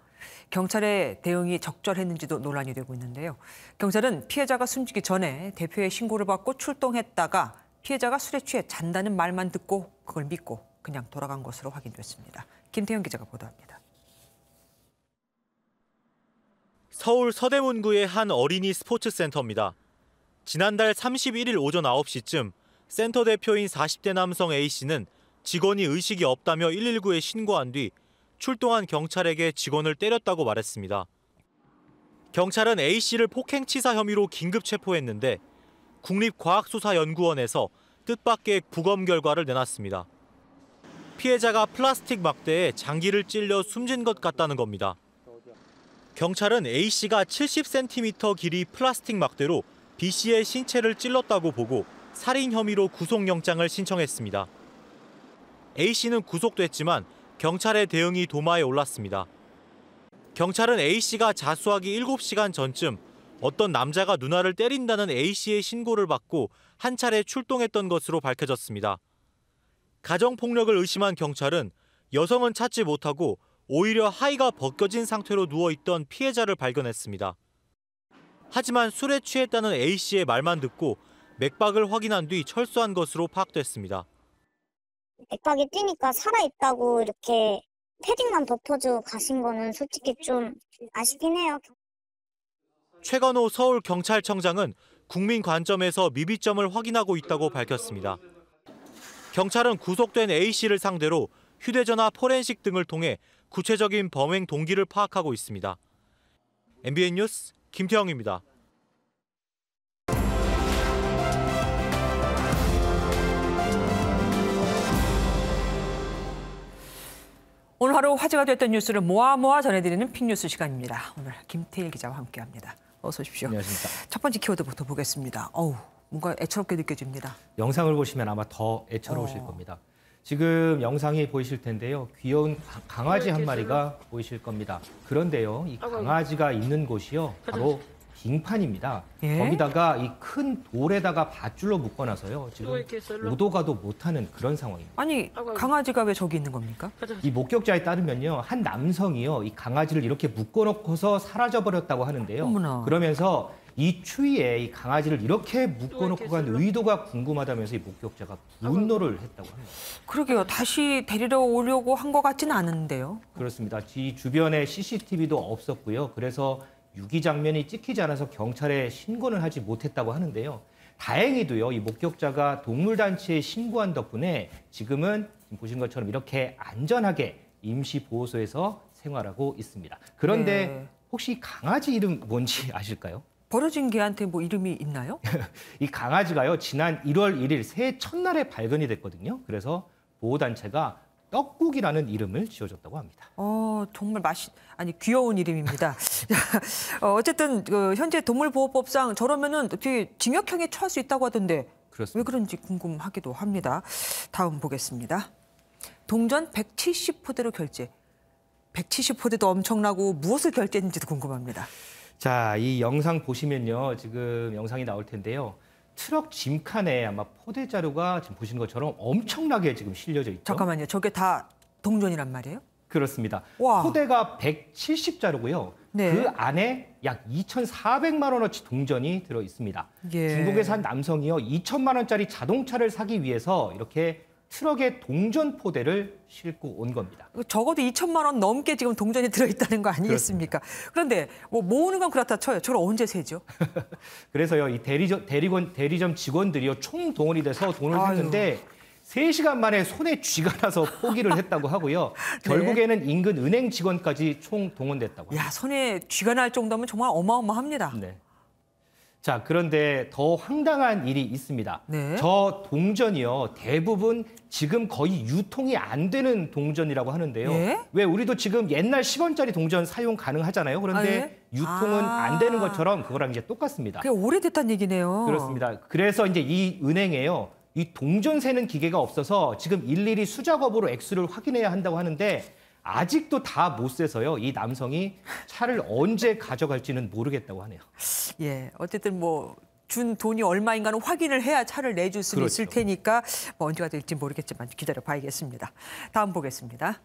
경찰의 대응이 적절했는지도 논란이 되고 있는데요. 경찰은 피해자가 숨지기 전에 대표의 신고를 받고 출동했다가 피해자가 술에 취해 잔다는 말만 듣고 그걸 믿고 그냥 돌아간 것으로 확인됐습니다. 김태현 기자가 보도합니다. 서울 서대문구의 한 어린이 스포츠센터입니다. 지난달 31일 오전 9시쯤 센터 대표인 40대 남성 A씨는 직원이 의식이 없다며 119에 신고한 뒤 출동한 경찰에게 직원을 때렸다고 말했습니다. 경찰은 A씨를 폭행치사 혐의로 긴급 체포했는데 국립과학수사연구원에서 뜻밖의 부검 결과를 내놨습니다. 피해자가 플라스틱 막대에 장기를 찔려 숨진 것 같다는 겁니다. 경찰은 A씨가 70cm 길이 플라스틱 막대로 B씨의 신체를 찔렀다고 보고 살인 혐의로 구속영장을 신청했습니다. A씨는 구속됐지만 경찰의 대응이 도마에 올랐습니다. 경찰은 A씨가 자수하기 7시간 전쯤 어떤 남자가 누나를 때린다는 A씨의 신고를 받고 한 차례 출동했던 것으로 밝혀졌습니다. 가정폭력을 의심한 경찰은 여성은 찾지 못하고 오히려 하의가 벗겨진 상태로 누워있던 피해자를 발견했습니다. 하지만 술에 취했다는 A씨의 말만 듣고 맥박을 확인한 뒤 철수한 것으로 파악됐습니다. 맥박이 뛰니까 살아있다고 이렇게 패딩만 덮어주고 가신 거는 솔직히 좀 아쉽긴 해요. 최건호 서울경찰청장은 국민 관점에서 미비점을 확인하고 있다고 밝혔습니다. 경찰은 구속된 A씨를 상대로 휴대전화 포렌식 등을 통해 구체적인 범행 동기를 파악하고 있습니다. MBN 뉴스 김태형입니다. 오늘 하루 화제가 됐던 뉴스를 모아 전해드리는 픽뉴스 시간입니다. 오늘 김태일 기자와 함께합니다. 어서 오십시오. 안녕하십니까. 첫 번째 키워드부터 보겠습니다. 뭔가 애처롭게 느껴집니다. 영상을 보시면 아마 더 애처로우실 겁니다. 지금 영상이 보이실 텐데요. 귀여운 강아지 한 마리가 보이실 겁니다. 그런데요, 이 강아지가 있는 곳이요, 바로 빙판입니다. 예? 거기다가 이 큰 돌에다가 밧줄로 묶어놔서요. 지금 오도 가도 못하는 그런 상황입니다. 아니, 강아지가 왜 저기 있는 겁니까? 이 목격자에 따르면요, 한 남성이요, 이 강아지를 이렇게 묶어놓고서 사라져버렸다고 하는데요. 어머나. 그러면서 이 추위에 이 강아지를 이렇게 묶어놓고 간 의도가 궁금하다면서 이 목격자가 분노를 했다고 합니다. 그러게요. 다시 데리러 오려고 한 것 같지는 않은데요. 그렇습니다. 이 주변에 CCTV도 없었고요. 그래서 유기 장면이 찍히지 않아서 경찰에 신고는 하지 못했다고 하는데요. 다행히도요, 이 목격자가 동물단체에 신고한 덕분에 지금은 보신 것처럼 이렇게 안전하게 임시보호소에서 생활하고 있습니다. 그런데 네. 혹시 강아지 이름 뭔지 아실까요? 버려진 개한테 뭐 이름이 있나요? 이 강아지가요, 지난 1월 1일 새해 첫날에 발견이 됐거든요. 그래서 보호단체가 떡국이라는 이름을 지어줬다고 합니다. 정말 귀여운 이름입니다. 어쨌든 현재 동물보호법상 저러면은 되게 징역형에 처할 수 있다고 하던데 그렇습니다. 왜 그런지 궁금하기도 합니다. 다음 보겠습니다. 동전 170포대로 결제. 170포대도 엄청나고 무엇을 결제했는지도 궁금합니다. 자, 이 영상 보시면요, 지금 영상이 나올 텐데요. 트럭 짐칸에 아마 포대 자루가 지금 보신 것처럼 엄청나게 지금 실려져 있죠. 잠깐만요. 저게 다 동전이란 말이에요? 그렇습니다. 와. 포대가 170자루고요. 네. 그 안에 약 2,400만 원어치 동전이 들어 있습니다. 예. 중국에서 한 남성이요, 2천만 원짜리 자동차를 사기 위해서 이렇게 트럭에 동전 포대를 싣고 온 겁니다. 적어도 2천만 원 넘게 지금 동전이 들어있다는 거 아니겠습니까? 그런데 뭐 모으는 건 그렇다 쳐요. 저걸 언제 세죠? 그래서요, 이 대리점 직원들이요, 총동원이 돼서 돈을 셌는데 3시간 만에 손에 쥐가 나서 포기를 했다고 하고요. 결국에는 인근 은행 직원까지 총동원됐다고 합니다. 야, 손에 쥐가 날 정도면 정말 어마어마합니다. 네. 자, 그런데 더 황당한 일이 있습니다. 네. 저 동전이요, 대부분 지금 거의 유통이 안 되는 동전이라고 하는데요. 예? 왜 우리도 지금 옛날 10원짜리 동전 사용 가능하잖아요. 그런데 유통은 안 되는 것처럼 그거랑 이제 똑같습니다. 그게 오래됐다는 얘기네요. 그렇습니다. 그래서 이제 이 은행에요, 이 동전 세는 기계가 없어서 지금 일일이 수작업으로 액수를 확인해야 한다고 하는데 아직도 다 못 세서요. 이 남성이 차를 언제 가져갈지는 모르겠다고 하네요. 예, 어쨌든 뭐 준 돈이 얼마인가는 확인을 해야 차를 내줄 수 있을 테니까 뭐 언제가 될지 모르겠지만 기다려 봐야겠습니다. 다음 보겠습니다.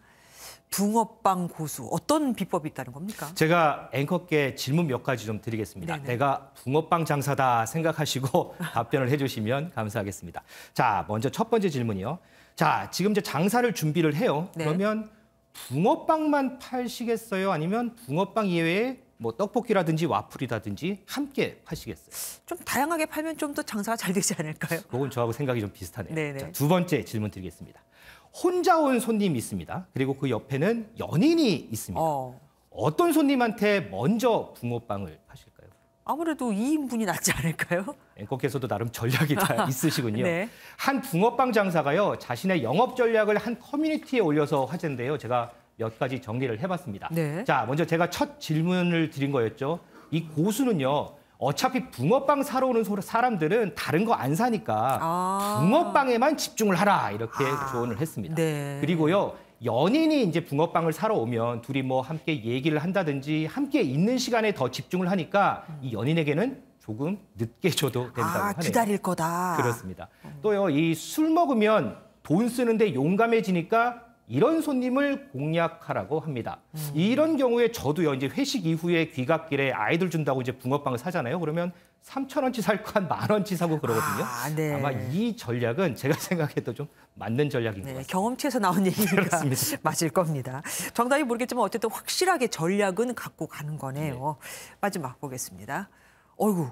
붕어빵 고수, 어떤 비법이 있다는 겁니까? 제가 앵커께 질문 몇 가지 좀 드리겠습니다. 네네. 내가 붕어빵 장사다 생각하시고 답변을 해주시면 감사하겠습니다. 자, 먼저 첫 번째 질문이요. 자, 지금 이제 장사를 준비를 해요. 네. 그러면 붕어빵만 파시겠어요? 아니면 붕어빵 이외에 뭐 떡볶이라든지 와플이라든지 함께 파시겠어요? 좀 다양하게 팔면 좀 더 장사가 잘 되지 않을까요? 그건 저하고 생각이 좀 비슷하네요. 네네. 자, 두 번째 질문 드리겠습니다. 혼자 온 손님이 있습니다. 그리고 그 옆에는 연인이 있습니다. 어떤 손님한테 먼저 붕어빵을 파실까요? 아무래도 2인분이 낫지 않을까요? 앵커께서도 나름 전략이 다 있으시군요. 네. 한 붕어빵 장사가요, 자신의 영업 전략을 한 커뮤니티에 올려서 화제인데요. 제가 몇 가지 정리를 해봤습니다. 네. 자, 먼저 제가 첫 질문을 드린 거였죠. 이 고수는요, 어차피 붕어빵 사러 오는 사람들은 다른 거 안 사니까 붕어빵에만 집중을 하라, 이렇게 조언을 했습니다. 네. 그리고요, 연인이 이제 붕어빵을 사러 오면 둘이 뭐 함께 얘기를 한다든지 함께 있는 시간에 더 집중을 하니까 이 연인에게는 조금 늦게 줘도 된다고 하네요. 기다릴 거다. 그렇습니다. 또요, 이 술 먹으면 돈 쓰는데 용감해지니까 이런 손님을 공략하라고 합니다. 이런 경우에 저도요, 이제 회식 이후에 귀갓길에 아이들 준다고 이제 붕어빵을 사잖아요. 그러면 3,000원치 살 거 한 10,000원치 사고 그러거든요. 네. 아마 이 전략은 제가 생각해도 좀 맞는 전략인 것 같습니다. 경험치에서 나온 얘기니까 그렇습니다. 맞을 겁니다. 정답이 모르겠지만 어쨌든 확실하게 전략은 갖고 가는 거네요. 마지막 보겠습니다. 어이구,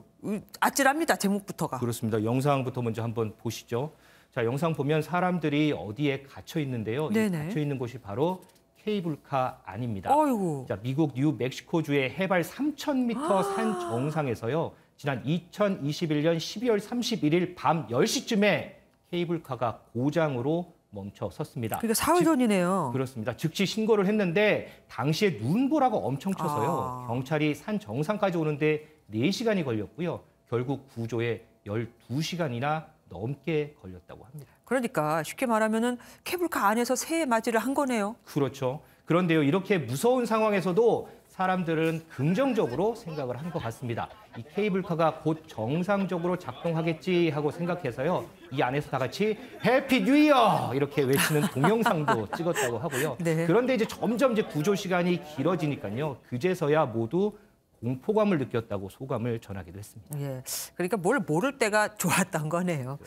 아찔합니다. 제목부터가. 그렇습니다. 영상부터 먼저 한번 보시죠. 자, 영상 보면 사람들이 어디에 갇혀 있는데요. 이 갇혀 있는 곳이 바로 케이블카 안입니다. 어이구. 자, 미국 뉴멕시코주의 해발 3,000m 산 정상에서요, 지난 2021년 12월 31일 밤 10시쯤에 케이블카가 고장으로 멈춰 섰습니다. 그러니까 사흘 전이네요. 그렇습니다. 즉시 신고를 했는데 당시에 눈보라가 엄청 쳐서요, 경찰이 산 정상까지 오는데 4시간이 걸렸고요. 결국 구조에 12시간이나 넘게 걸렸다고 합니다. 그러니까 쉽게 말하면은 케이블카 안에서 새해 맞이를 한 거네요. 그렇죠. 그런데요, 이렇게 무서운 상황에서도 사람들은 긍정적으로 생각을 한 것 같습니다. 이 케이블카가 곧 정상적으로 작동하겠지 하고 생각해서요, 이 안에서 다 같이 해피 뉴 이어 이렇게 외치는 동영상도 찍었다고 하고요. 네. 그런데 이제 점점 이제 구조 시간이 길어지니까요, 그제서야 모두 공포감을 느꼈다고 소감을 전하기도 했습니다. 예, 그러니까 뭘 모를 때가 좋았던 거네요.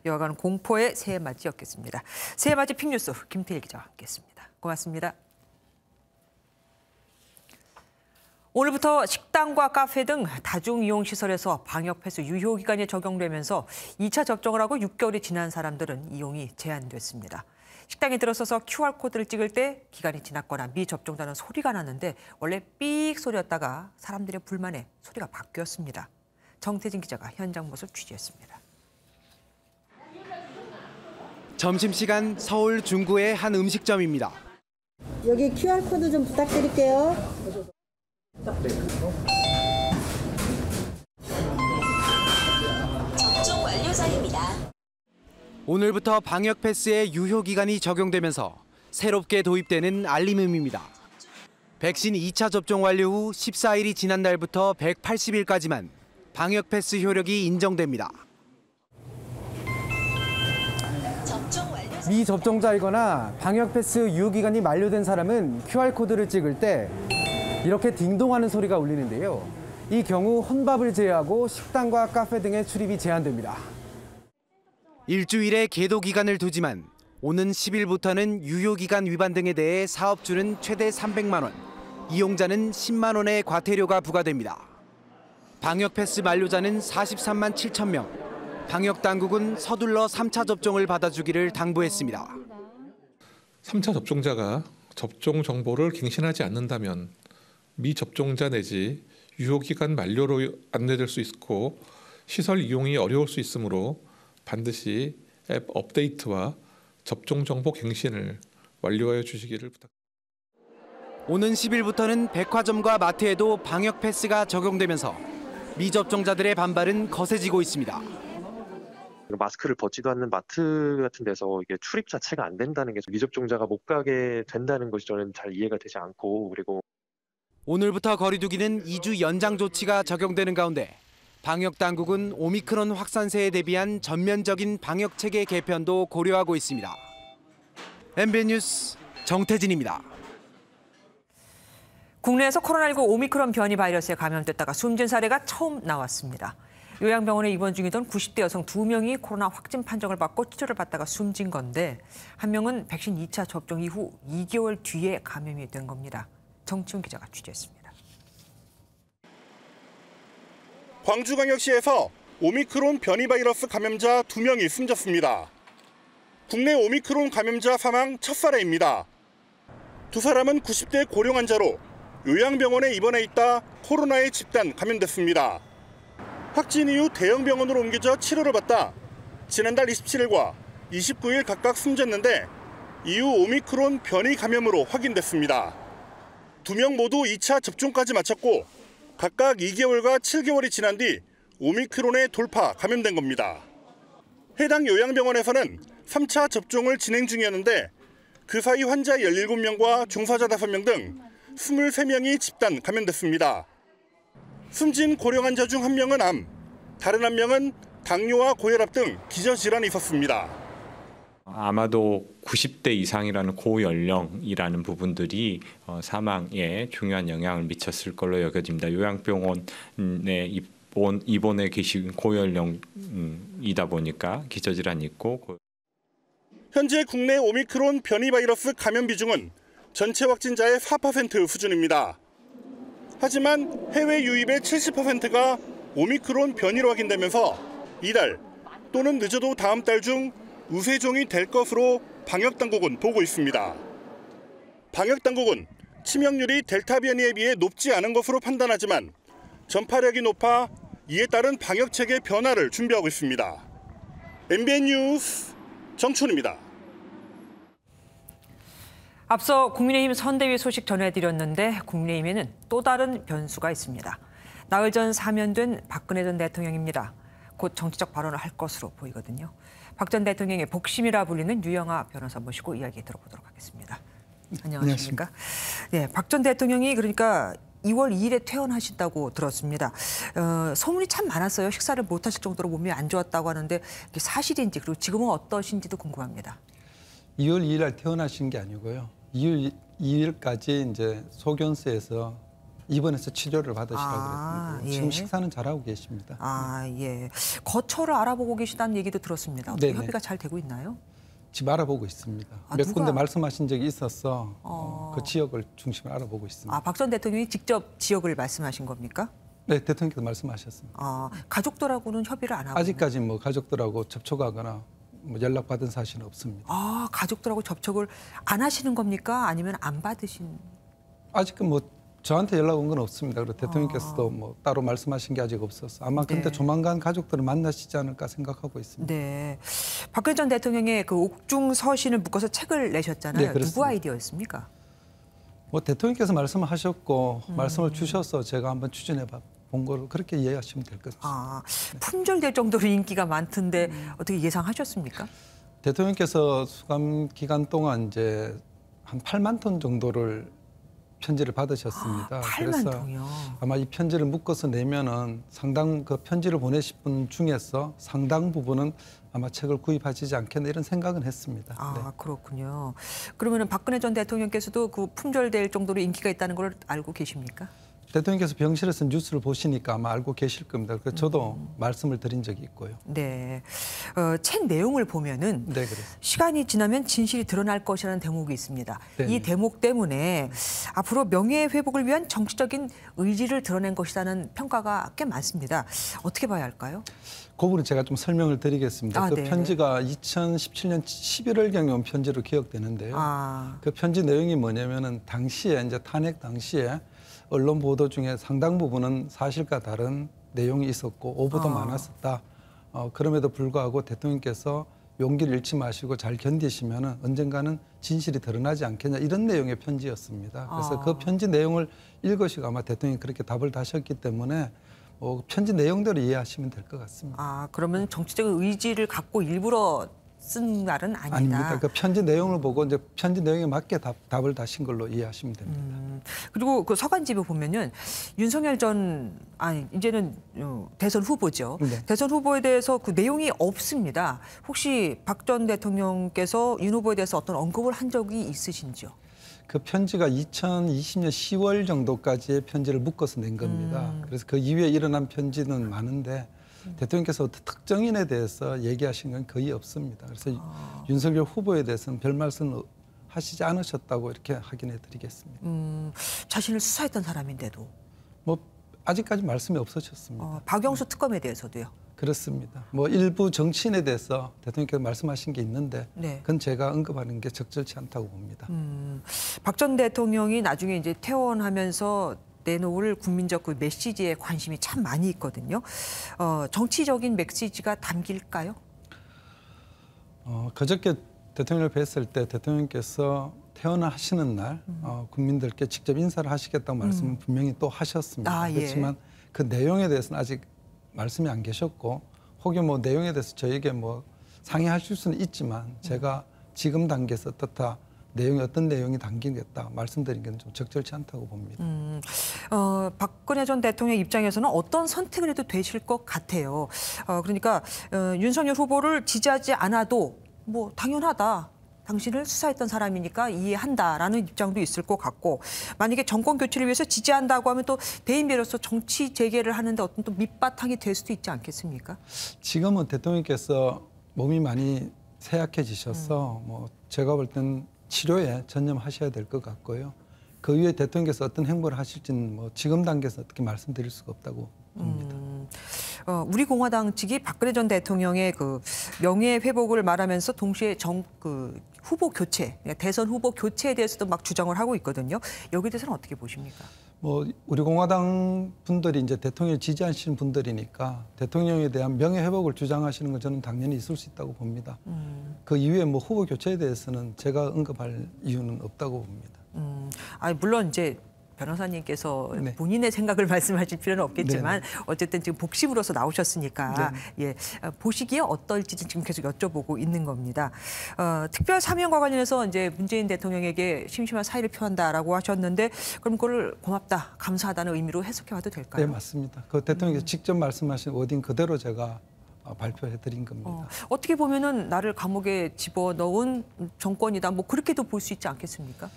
여하간 공포의 새해맞이였겠습니다. 새해맞이 픽뉴스 김태일 기자와 함께했습니다. 고맙습니다. 오늘부터 식당과 카페 등 다중이용시설에서 방역패스 유효기간이 적용되면서 2차 접종을 하고 6개월이 지난 사람들은 이용이 제한됐습니다. 식당에 들어서서 QR코드를 찍을 때 기간이 지났거나 미접종자는 소리가 나는데 원래 삑 소리였다가 사람들의 불만에 소리가 바뀌었습니다. 정태진 기자가 현장 모습 취재했습니다. 점심시간 서울 중구의 한 음식점입니다. 여기 QR코드 좀 부탁드릴게요. 접종 완료자입니다. 오늘부터 방역 패스의 유효 기간이 적용되면서 새롭게 도입되는 알림음입니다. 백신 2차 접종 완료 후 14일이 지난 날부터 180일까지만 방역 패스 효력이 인정됩니다. 미접종자이거나 방역 패스 유효 기간이 만료된 사람은 QR코드를 찍을 때 이렇게 딩동하는 소리가 울리는데요. 이 경우 혼밥을 제외하고 식당과 카페 등의 출입이 제한됩니다. 일주일의 계도 기간을 두지만 오는 10일부터는 유효 기간 위반 등에 대해 사업주는 최대 300만 원, 이용자는 10만 원의 과태료가 부과됩니다. 방역 패스 만료자는 43만 7천 명. 방역 당국은 서둘러 3차 접종을 받아주기를 당부했습니다. 3차 접종자가 접종 정보를 갱신하지 않는다면 미접종자 내지 유효기간 만료로 안내될 수 있고 시설 이용이 어려울 수 있으므로 반드시 앱 업데이트와 접종 정보 갱신을 완료하여 주시기를 부탁드립니다. 오는 10일부터는 백화점과 마트에도 방역 패스가 적용되면서 미접종자들의 반발은 거세지고 있습니다. 마스크를 벗지도 않는 마트 같은 데서 이게 출입 자체가 안 된다는 게 미접종자가 못 가게 된다는 것이 저는 잘 이해가 되지 않고, 그리고 오늘부터 거리두기는 2주 연장 조치가 적용되는 가운데 방역 당국은 오미크론 확산세에 대비한 전면적인 방역 체계 개편도 고려하고 있습니다. MBN 뉴스 정태진입니다. 국내에서 코로나19 오미크론 변이 바이러스에 감염됐다가 숨진 사례가 처음 나왔습니다. 요양병원에 입원 중이던 90대 여성 2명이 코로나 확진 판정을 받고 치료를 받다가 숨진 건데 한 명은 백신 2차 접종 이후 2개월 뒤에 감염이 된 겁니다. 정치훈 기자가 취재했습니다. 광주광역시에서 오미크론 변이 바이러스 감염자 2명이 숨졌습니다. 국내 오미크론 감염자 사망 첫 사례입니다. 두 사람은 90대 고령 환자로 요양병원에 입원해 있다 코로나에 집단 감염됐습니다. 확진 이후 대형 병원으로 옮겨져 치료를 받다 지난달 27일과 29일 각각 숨졌는데 이후 오미크론 변이 감염으로 확인됐습니다. 2명 모두 2차 접종까지 마쳤고 각각 2개월과 7개월이 지난 뒤 오미크론에 돌파 감염된 겁니다. 해당 요양병원에서는 3차 접종을 진행 중이었는데 그 사이 환자 17명과 중사자 5명 등 23명이 집단 감염됐습니다. 숨진 고령 환자 중 1명은 암, 다른 1명은 당뇨와 고혈압 등 기저질환이 있었습니다. 아마도 90대 이상이라는 고연령이라는 부분들이 사망에 중요한 영향을 미쳤을 걸로 여겨집니다. 요양병원에 입원해 계신 고연령이다 보니까 기저질환이 있고. 현재 국내 오미크론 변이 바이러스 감염 비중은 전체 확진자의 4% 수준입니다. 하지만 해외 유입의 70%가 오미크론 변이로 확인되면서 이달 또는 늦어도 다음 달 중 우세종이 될 것으로 방역당국은 보고 있습니다. 방역당국은 치명률이 델타 변이에 비해 높지 않은 것으로 판단하지만 전파력이 높아 이에 따른 방역체계 변화를 준비하고 있습니다. MBN 뉴스 정춘입니다. 앞서 국민의힘 선대위 소식 전해드렸는데 국민의힘에는 또 다른 변수가 있습니다. 나흘 전 사면된 박근혜 전 대통령입니다. 곧 정치적 발언을 할 것으로 보이거든요. 박 전 대통령의 복심이라 불리는 유영하 변호사 모시고 이야기 들어보도록 하겠습니다. 안녕하십니까? 네, 박 전 대통령이 그러니까 2월 2일에 퇴원하신다고 들었습니다. 소문이 참 많았어요. 식사를 못 하실 정도로 몸이 안 좋았다고 하는데 이게 사실인지 그리고 지금은 어떠신지도 궁금합니다. 2월 2일 날 퇴원하신 게 아니고요. 2월 2일까지 이제 소견서에서 입원해서 치료를 받으시라고 그랬고요. 지금 식사는 잘하고 계십니다. 예. 거처를 알아보고 계시다는 얘기도 들었습니다. 어떻게 협의가 잘 되고 있나요? 집 알아보고 있습니다. 몇 군데 말씀하신 적이 있어서 그 지역을 중심으로 알아보고 있습니다. 박 전 대통령이 직접 지역을 말씀하신 겁니까? 네, 대통령께서 말씀하셨습니다. 가족들하고는 협의를 안 하고? 아직까지 뭐 가족들하고 접촉하거나 뭐 연락받은 사실은 없습니다. 가족들하고 접촉을 안 하시는 겁니까? 아니면 안 받으신? 아직은 뭐 저한테 연락 온 건 없습니다. 그리고 대통령께서도 뭐 따로 말씀하신 게 아직 없어서 아마 근데 조만간 가족들을 만나시지 않을까 생각하고 있습니다. 네. 박근혜 전 대통령의 그 옥중 서신을 묶어서 책을 내셨잖아요. 네, 누구 아이디어였습니까? 뭐 대통령께서 말씀하셨고 말씀을 주셔서 제가 한번 추진해 본 거를 그렇게 이해하시면 될 것 같습니다. 품절될 정도로 인기가 많던데 어떻게 예상하셨습니까? 대통령께서 수감 기간 동안 이제 한 8만 톤 정도를 편지를 받으셨습니다. 8만 그래서 통이요. 아마 이 편지를 묶어서 내면은 상당 그 편지를 보내신 분 중에서 상당 부분은 아마 책을 구입하시지 않겠나 이런 생각은 했습니다. 아, 그렇군요. 그러면은 박근혜 전 대통령께서도 그 품절될 정도로 인기가 있다는 걸 알고 계십니까? 대통령께서 병실에서 뉴스를 보시니까 아마 알고 계실 겁니다. 그래서 저도 말씀을 드린 적이 있고요. 네. 책 내용을 보면은 네, 그렇습니다. 시간이 지나면 진실이 드러날 것이라는 대목이 있습니다. 네. 이 대목 때문에 앞으로 명예회복을 위한 정치적인 의지를 드러낸 것이라는 평가가 꽤 많습니다. 어떻게 봐야 할까요? 그 부분 제가 좀 설명을 드리겠습니다. 그 네네. 편지가 2017년 11월경에 온 편지로 기억되는데요. 그 편지 내용이 뭐냐면은 당시에 이제 탄핵 당시에 언론 보도 중에 상당 부분은 사실과 다른 내용이 있었고 오보도 많았었다. 그럼에도 불구하고 대통령께서 용기를 잃지 마시고 잘 견디시면은 언젠가는 진실이 드러나지 않겠냐 이런 내용의 편지였습니다. 그래서 그 편지 내용을 읽으시고 아마 대통령이 그렇게 답을 다셨기 때문에 편지 내용대로 이해하시면 될 것 같습니다. 그러면 정치적인 의지를 갖고 일부러 쓴 말은 아니다. 아닙니다. 그 편지 내용을 보고 이제 편지 내용에 맞게 답을 다신 걸로 이해하시면 됩니다. 그리고 그 서간집에 보면은 윤석열 이제는 대선 후보죠. 네. 대선 후보에 대해서 그 내용이 없습니다. 혹시 박 전 대통령께서 윤 후보에 대해서 어떤 언급을 한 적이 있으신지요? 그 편지가 2020년 10월 정도까지의 편지를 묶어서 낸 겁니다. 그래서 그 이후에 일어난 편지는 많은데 대통령께서 특정인에 대해서 얘기하신 건 거의 없습니다. 그래서 윤석열 후보에 대해서는 별 말씀 하시지 않으셨다고 이렇게 확인해 드리겠습니다. 자신을 수사했던 사람인데도. 뭐 아직까지 말씀이 없으셨습니다. 박영수 특검에 대해서도요? 그렇습니다. 뭐 일부 정치인에 대해서 대통령께서 말씀하신 게 있는데 그건 제가 언급하는 게 적절치 않다고 봅니다. 박 전 대통령이 나중에 이제 퇴원하면서 내놓을 국민적 그 메시지에 관심이 참 많이 있거든요. 정치적인 메시지가 담길까요? 그저께 대통령을 뵀을 때 대통령께서 퇴원하시는 날 국민들께 직접 인사를 하시겠다고 말씀을 분명히 또 하셨습니다. 그렇지만 그 내용에 대해서는 아직 말씀이 안 계셨고 혹여 뭐 내용에 대해서 저에게 뭐 상의하실 수는 있지만 제가 지금 단계에서 어떻다 내용이 어떤 내용이 담기겠다 말씀드린 건 좀 적절치 않다고 봅니다. 박근혜 전 대통령 입장에서는 어떤 선택을 해도 되실 것 같아요. 그러니까 윤석열 후보를 지지하지 않아도 뭐 당연하다. 당신을 수사했던 사람이니까 이해한다라는 입장도 있을 것 같고 만약에 정권 교체를 위해서 지지한다고 하면 또 대인배로서 정치 재개를 하는데 어떤 또 밑바탕이 될 수도 있지 않겠습니까? 지금은 대통령께서 몸이 많이 쇠약해지셔서 뭐 제가 볼 땐 치료에 전념하셔야 될 것 같고요. 그 이후에 대통령께서 어떤 행보를 하실지는 뭐 지금 단계에서 어떻게 말씀드릴 수가 없다고 봅니다. 우리 공화당 측이 박근혜 전 대통령의 그 명예 회복을 말하면서 동시에 후보 교체, 대선 후보 교체에 대해서도 막 주장을 하고 있거든요. 여기에 대해서는 어떻게 보십니까? 뭐 우리 공화당 분들이 이제 대통령을 지지하시는 분들이니까 대통령에 대한 명예 회복을 주장하시는 건 저는 당연히 있을 수 있다고 봅니다. 그 이후에 뭐 후보 교체에 대해서는 제가 언급할 이유는 없다고 봅니다. 물론 이제 변호사님께서 본인의 생각을 말씀하실 필요는 없겠지만 어쨌든 지금 복심으로서 나오셨으니까 보시기에 어떨지는 지금 계속 여쭤보고 있는 겁니다. 특별 사면과 관련해서 이제 문재인 대통령에게 심심한 사의를 표한다라고 하셨는데 그럼 그걸 고맙다, 감사하다는 의미로 해석해봐도 될까요? 네, 맞습니다. 그 대통령께서 직접 말씀하신 워딩 그대로 제가 발표해드린 겁니다. 어떻게 보면은 나를 감옥에 집어넣은 정권이다, 뭐 그렇게도 볼 수 있지 않겠습니까?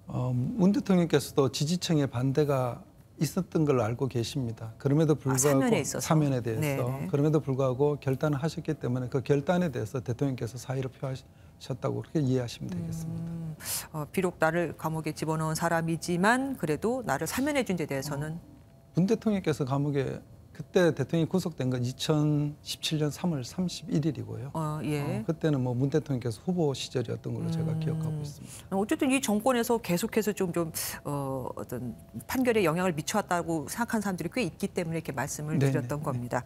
문 대통령께서도 지지층의 반대가 있었던 걸로 알고 계십니다. 그럼에도 불구하고 사면에 대해서 그럼에도 불구하고 결단을 하셨기 때문에 그 결단에 대해서 대통령께서 사의를 표하셨다고 그렇게 이해하시면 되겠습니다. 비록 나를 감옥에 집어넣은 사람이지만 그래도 나를 사면해 준 데 대해서는 문 대통령께서 감옥에 그때 대통령이 구속된 건 2017년 3월 31일이고요. 그때는 뭐 문 대통령께서 후보 시절이었던 걸로 제가 기억하고 있습니다. 어쨌든 이 정권에서 계속해서 어떤 판결에 영향을 미쳐왔다고 생각하는 사람들이 꽤 있기 때문에 이렇게 말씀을 드렸던 겁니다.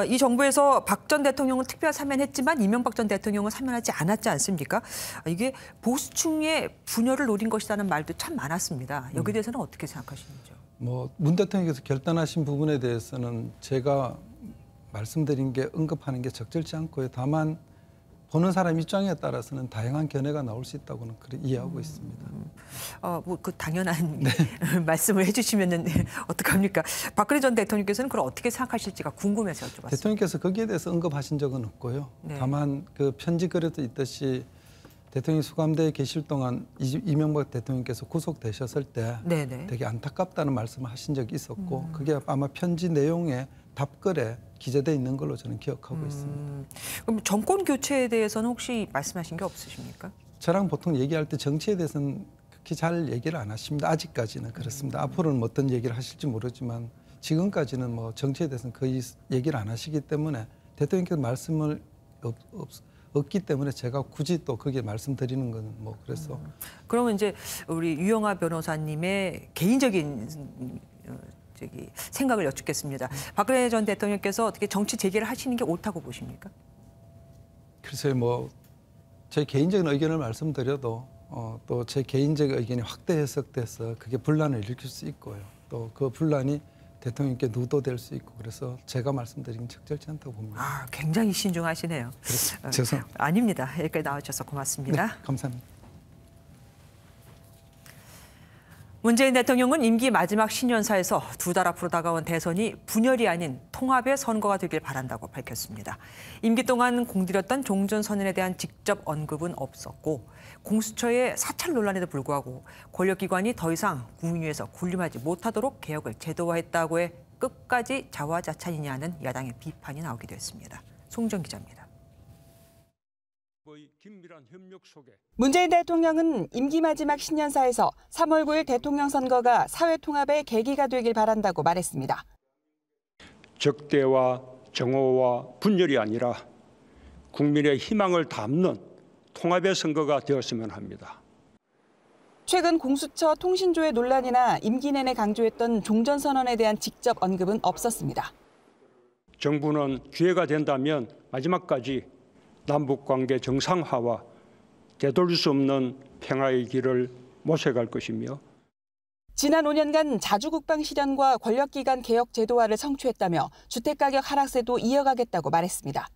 이 정부에서 박 전 대통령은 특별 사면했지만 이명박 전 대통령은 사면하지 않았지 않습니까? 이게 보수층의 분열을 노린 것이라는 말도 참 많았습니다. 여기에 대해서는 어떻게 생각하시는지요? 뭐 문 대통령께서 결단하신 부분에 대해서는 제가 말씀드린 게 언급하는 게 적절치 않고요. 다만 보는 사람 입장에 따라서는 다양한 견해가 나올 수 있다고는 그렇게 이해하고 있습니다. 뭐 그 당연한 말씀을 해주시면은 어떡합니까? 박근혜 전 대통령께서는 그걸 어떻게 생각하실지가 궁금해서 여쭤봤습니다. 대통령께서 거기에 대해서 언급하신 적은 없고요. 네. 다만 그 편지 글에도 있듯이 대통령이 수감대에 계실 동안 이명박 대통령께서 구속되셨을 때 네네. 되게 안타깝다는 말씀을 하신 적이 있었고 그게 아마 편지 내용에 답글에 기재되어 있는 걸로 저는 기억하고 있습니다. 그럼 정권 교체에 대해서는 혹시 말씀하신 게 없으십니까? 저랑 보통 얘기할 때 정치에 대해서는 그렇게 잘 얘기를 안 하십니다. 아직까지는 그렇습니다. 앞으로는 뭐 어떤 얘기를 하실지 모르지만 지금까지는 뭐 정치에 대해서는 거의 얘기를 안 하시기 때문에 대통령께서 말씀을 없기 때문에 제가 굳이 또 거기에 말씀드리는 건 뭐 그래서 그러면 이제 우리 유영하 변호사님의 개인적인 생각을 여쭙겠습니다. 박근혜 전 대통령께서 어떻게 정치 재개를 하시는 게 옳다고 보십니까? 글쎄요, 뭐 제 개인적인 의견을 말씀드려도 또 제 개인적 의견이 확대 해석돼서 그게 분란을 일으킬 수 있고요. 또 그 분란이 대통령께 누도될 수 있고 그래서 제가 말씀드리긴 적절치 않다고 봅니다. 굉장히 신중하시네요. 죄송합니다. 아닙니다. 여기까지 나와주셔서 고맙습니다. 네, 감사합니다. 문재인 대통령은 임기 마지막 신년사에서 2달 앞으로 다가온 대선이 분열이 아닌 통합의 선거가 되길 바란다고 밝혔습니다. 임기 동안 공들였던 종전선언에 대한 직접 언급은 없었고 공수처의 사찰 논란에도 불구하고 권력기관이 더 이상 국민 위에서 군림하지 못하도록 개혁을 제도화했다고 해 끝까지 자화자찬이냐는 야당의 비판이 나오기도 했습니다. 송정 기자입니다. 문재인 대통령은 임기 마지막 신년사에서 3월 9일 대통령 선거가 사회 통합의 계기가 되길 바란다고 말했습니다. 적대와 정오와 분열이 아니라 국민의 희망을 담는 통합의 선거가 되었으면 합니다. 최근 공수처 통신조회 논란이나 임기 내내 강조했던 종전선언에 대한 직접 언급은 없었습니다. 정부는 기회가 된다면 마지막까지 남북관계 정상화와 되돌릴 수 없는 평화의 길을 모색할 것이며 지난 5년간 자주국방 실현과 권력기관 개혁 제도화를 성취했다며 주택가격 하락세도 이어가겠다고 말했습니다.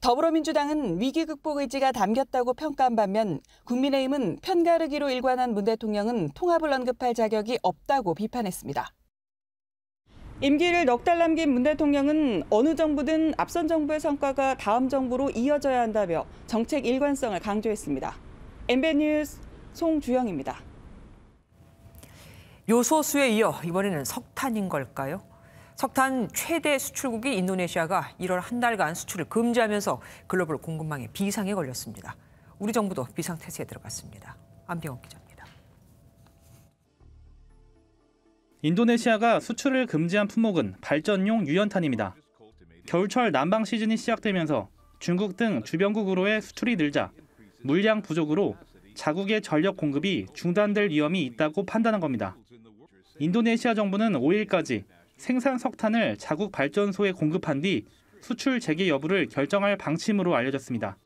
더불어민주당은 위기 극복 의지가 담겼다고 평가한 반면 국민의힘은 편가르기로 일관한 문 대통령은 통합을 언급할 자격이 없다고 비판했습니다. 임기를 넉 달 남긴 문 대통령은 어느 정부든 앞선 정부의 성과가 다음 정부로 이어져야 한다며 정책 일관성을 강조했습니다. MBN 뉴스 송주영입니다. 요소수에 이어 이번에는 석탄인 걸까요? 석탄 최대 수출국이 인도네시아가 1월 한 달간 수출을 금지하면서 글로벌 공급망에 비상에 걸렸습니다. 우리 정부도 비상태세에 들어갔습니다. 안병옥 기자입니다. 인도네시아가 수출을 금지한 품목은 발전용 유연탄입니다. 겨울철 난방 시즌이 시작되면서 중국 등 주변국으로의 수출이 늘자 물량 부족으로 자국의 전력 공급이 중단될 위험이 있다고 판단한 겁니다. 인도네시아 정부는 5일까지 생산 석탄을 자국 발전소에 공급한 뒤 수출 재개 여부를 결정할 방침으로 알려졌습니다.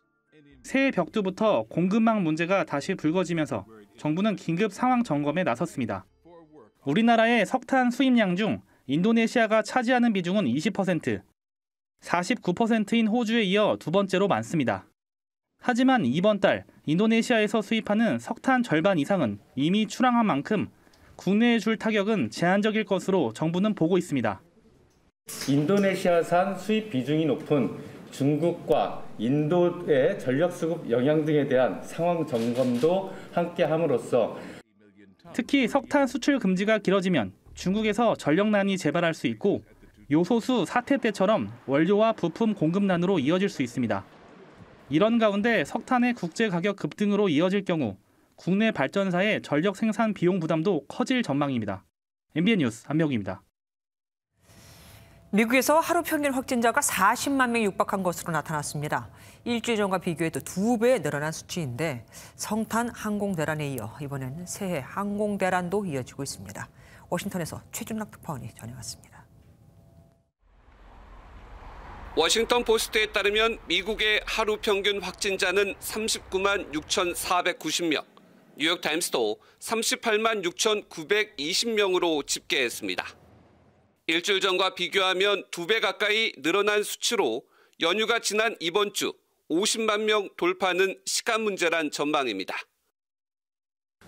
새해 벽두부터 공급망 문제가 다시 불거지면서 정부는 긴급 상황 점검에 나섰습니다. 우리나라의 석탄 수입량 중 인도네시아가 차지하는 비중은 20%, 49%인 호주에 이어 두 번째로 많습니다. 하지만 이번 달 인도네시아에서 수입하는 석탄 절반 이상은 이미 출항한 만큼 국내에 줄 타격은 제한적일 것으로 정부는 보고 있습니다. 인도네시아산 수입 비중이 높은 중국과 인도의 전력 수급 영향 등에 대한 상황 점검도 함께 함으로써 특히 석탄 수출 금지가 길어지면 중국에서 전력난이 재발할 수 있고 요소수 사태 때처럼 원료와 부품 공급난으로 이어질 수 있습니다. 이런 가운데 석탄의 국제 가격 급등으로 이어질 경우 국내 발전사의 전력 생산 비용 부담도 커질 전망입니다. MBN 뉴스 안병욱입니다. 미국에서 하루 평균 확진자가 40만 명이 육박한 것으로 나타났습니다. 일주일 전과 비교해도 2배 늘어난 수치인데 성탄 항공대란에 이어 이번엔 새해 항공대란도 이어지고 있습니다. 워싱턴에서 최준락 특파원이 전해왔습니다. 워싱턴 포스트에 따르면 미국의 하루 평균 확진자는 39만 6,490명, 뉴욕타임스도 38만 6,920명으로 집계했습니다. 일주일 전과 비교하면 2배 가까이 늘어난 수치로 연휴가 지난 이번 주 50만 명 돌파는 시간 문제란 전망입니다.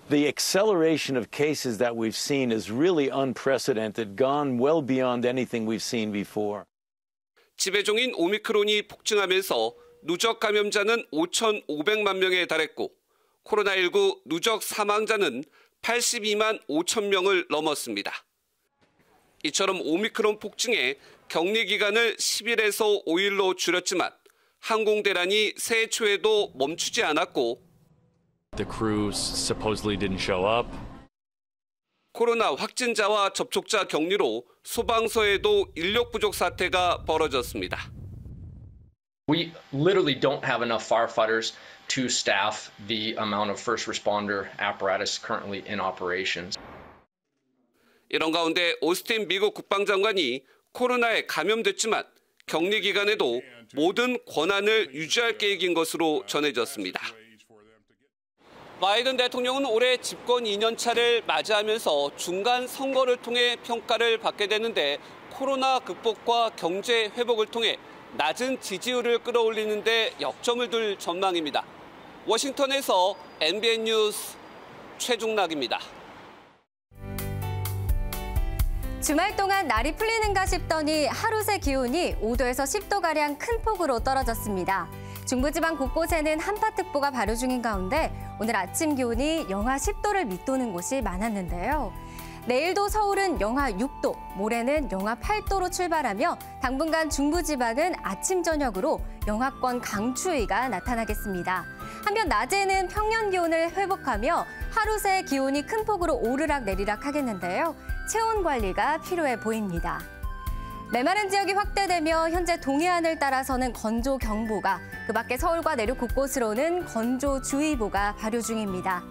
The acceleration of cases that we've seen is really unprecedented, gone well beyond anything we've seen before. 지배종인 오미크론이 폭증하면서 누적 감염자는 5,500만 명에 달했고 코로나19 누적 사망자는 82만 5천 명을 넘었습니다. 이처럼 오미크론 폭증에 격리 기간을 10일에서 5일로 줄였지만 항공대란이 새해 초에도 멈추지 않았고 The crews supposedly didn't show up. 코로나 확진자와 접촉자 격리로 소방서에도 인력 부족 사태가 벌어졌습니다. We literally don't have enough firefighters to staff the amount of first responder apparatus currently in operations. 이런 가운데 오스틴 미국 국방장관이 코로나에 감염됐지만 격리 기간에도 모든 권한을 유지할 계획인 것으로 전해졌습니다. 바이든 대통령은 올해 집권 2년 차를 맞이하면서 중간 선거를 통해 평가를 받게 되는데 코로나 극복과 경제 회복을 통해 낮은 지지율을 끌어올리는 데 역점을 둘 전망입니다. 워싱턴에서 MBN 뉴스 최중락입니다. 주말 동안 날이 풀리는가 싶더니 하루 새 기온이 5도에서 10도가량 큰 폭으로 떨어졌습니다. 중부지방 곳곳에는 한파특보가 발효 중인 가운데 오늘 아침 기온이 영하 10도를 밑도는 곳이 많았는데요. 내일도 서울은 영하 6도, 모레는 영하 8도로 출발하며 당분간 중부지방은 아침, 저녁으로 영하권 강추위가 나타나겠습니다. 한편 낮에는 평년 기온을 회복하며 하루 새 기온이 큰 폭으로 오르락 내리락 하겠는데요. 체온 관리가 필요해 보입니다. 메마른 지역이 확대되며 현재 동해안을 따라서는 건조경보가, 그밖에 서울과 내륙 곳곳으로는 건조주의보가 발효 중입니다.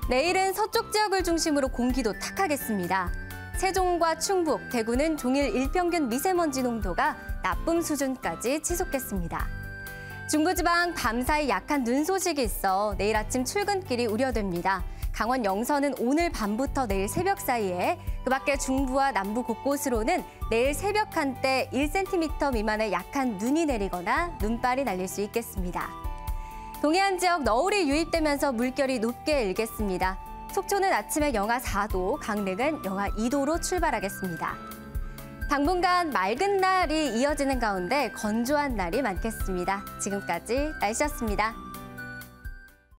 내일은 서쪽 지역을 중심으로 공기도 탁하겠습니다. 세종과 충북, 대구는 종일 일평균 미세먼지 농도가 나쁨 수준까지 치솟겠습니다. 중부지방 밤사이 약한 눈 소식이 있어 내일 아침 출근길이 우려됩니다. 강원 영서는 오늘 밤부터 내일 새벽 사이에, 그밖에 중부와 남부 곳곳으로는 내일 새벽 한때 1cm 미만의 약한 눈이 내리거나 눈발이 날릴 수 있겠습니다. 동해안 지역 너울이 유입되면서 물결이 높게 일겠습니다. 속초는 아침에 영하 4도, 강릉은 영하 2도로 출발하겠습니다. 당분간 맑은 날이 이어지는 가운데 건조한 날이 많겠습니다. 지금까지 날씨였습니다.